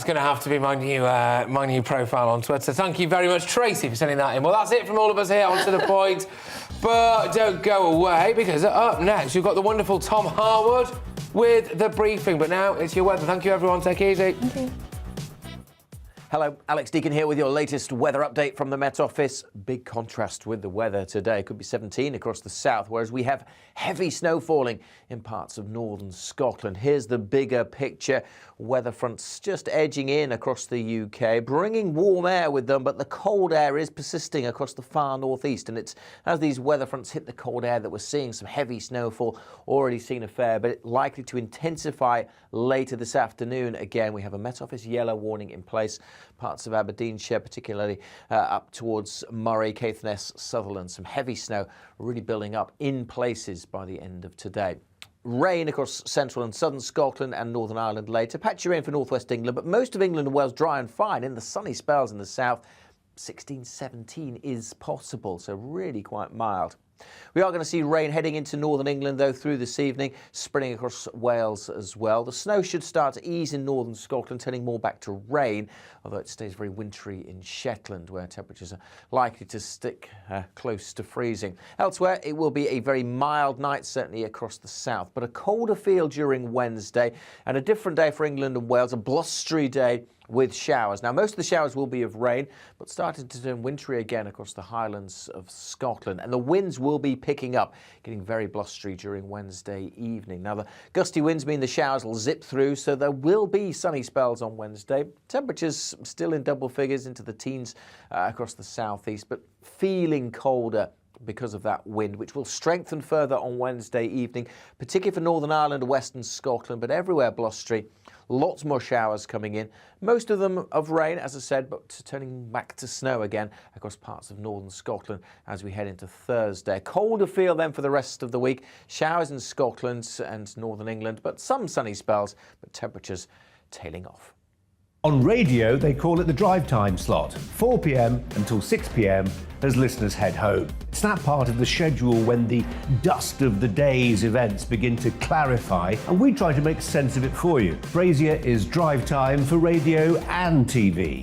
going to have to be my new profile on Twitter. Thank you very much, Tracy, for sending that in. Well, that's it from all of us here on To The Point. But don't go away, because up next, you've got the wonderful Tom Harwood with the briefing. But now it's your weather. Thank you, everyone. Take it easy. Thank you. Hello, Alex Deakin here with your latest weather update from the Met Office. Big contrast with the weather today. It could be 17 across the south, whereas we have heavy snow falling in parts of northern Scotland. Here's the bigger picture. Weather fronts just edging in across the UK, bringing warm air with them, but the cold air is persisting across the far northeast. And it's as these weather fronts hit the cold air that we're seeing some heavy snowfall. Already seen a fair, but likely to intensify later this afternoon. Again, we have a Met Office yellow warning in place. Parts of Aberdeenshire, particularly up towards Moray, Caithness, Sutherland. Some heavy snow really building up in places by the end of today. Rain across central and southern Scotland and Northern Ireland later. Patchy rain for northwest England, but most of England and Wales dry and fine. In the sunny spells in the south, 16, 17 is possible, so really quite mild. We are going to see rain heading into northern England, though, through this evening, spreading across Wales as well. The snow should start to ease in northern Scotland, turning more back to rain, although it stays very wintry in Shetland, where temperatures are likely to stick close to freezing. Elsewhere, it will be a very mild night, certainly across the south, but a colder feel during Wednesday, and a different day for England and Wales, a blustery day with showers. Now, most of the showers will be of rain, but starting to turn wintry again across the Highlands of Scotland, and the winds will will be picking up, getting very blustery during Wednesday evening. Now, the gusty winds mean the showers will zip through, so there will be sunny spells on Wednesday. Temperatures still in double figures into the teens across the southeast, but feeling colder because of that wind, which will strengthen further on Wednesday evening, particularly for Northern Ireland and Western Scotland, but everywhere blustery. Lots more showers coming in, most of them of rain, as I said, but turning back to snow again across parts of northern Scotland as we head into Thursday. Colder feel then for the rest of the week. Showers in Scotland and northern England, but some sunny spells, but temperatures tailing off. On radio, they call it the drive time slot, 4 p.m. until 6 p.m. as listeners head home. It's that part of the schedule when the dust of the day's events begin to clarify, and we try to make sense of it for you. Brazier is drive time for radio and TV.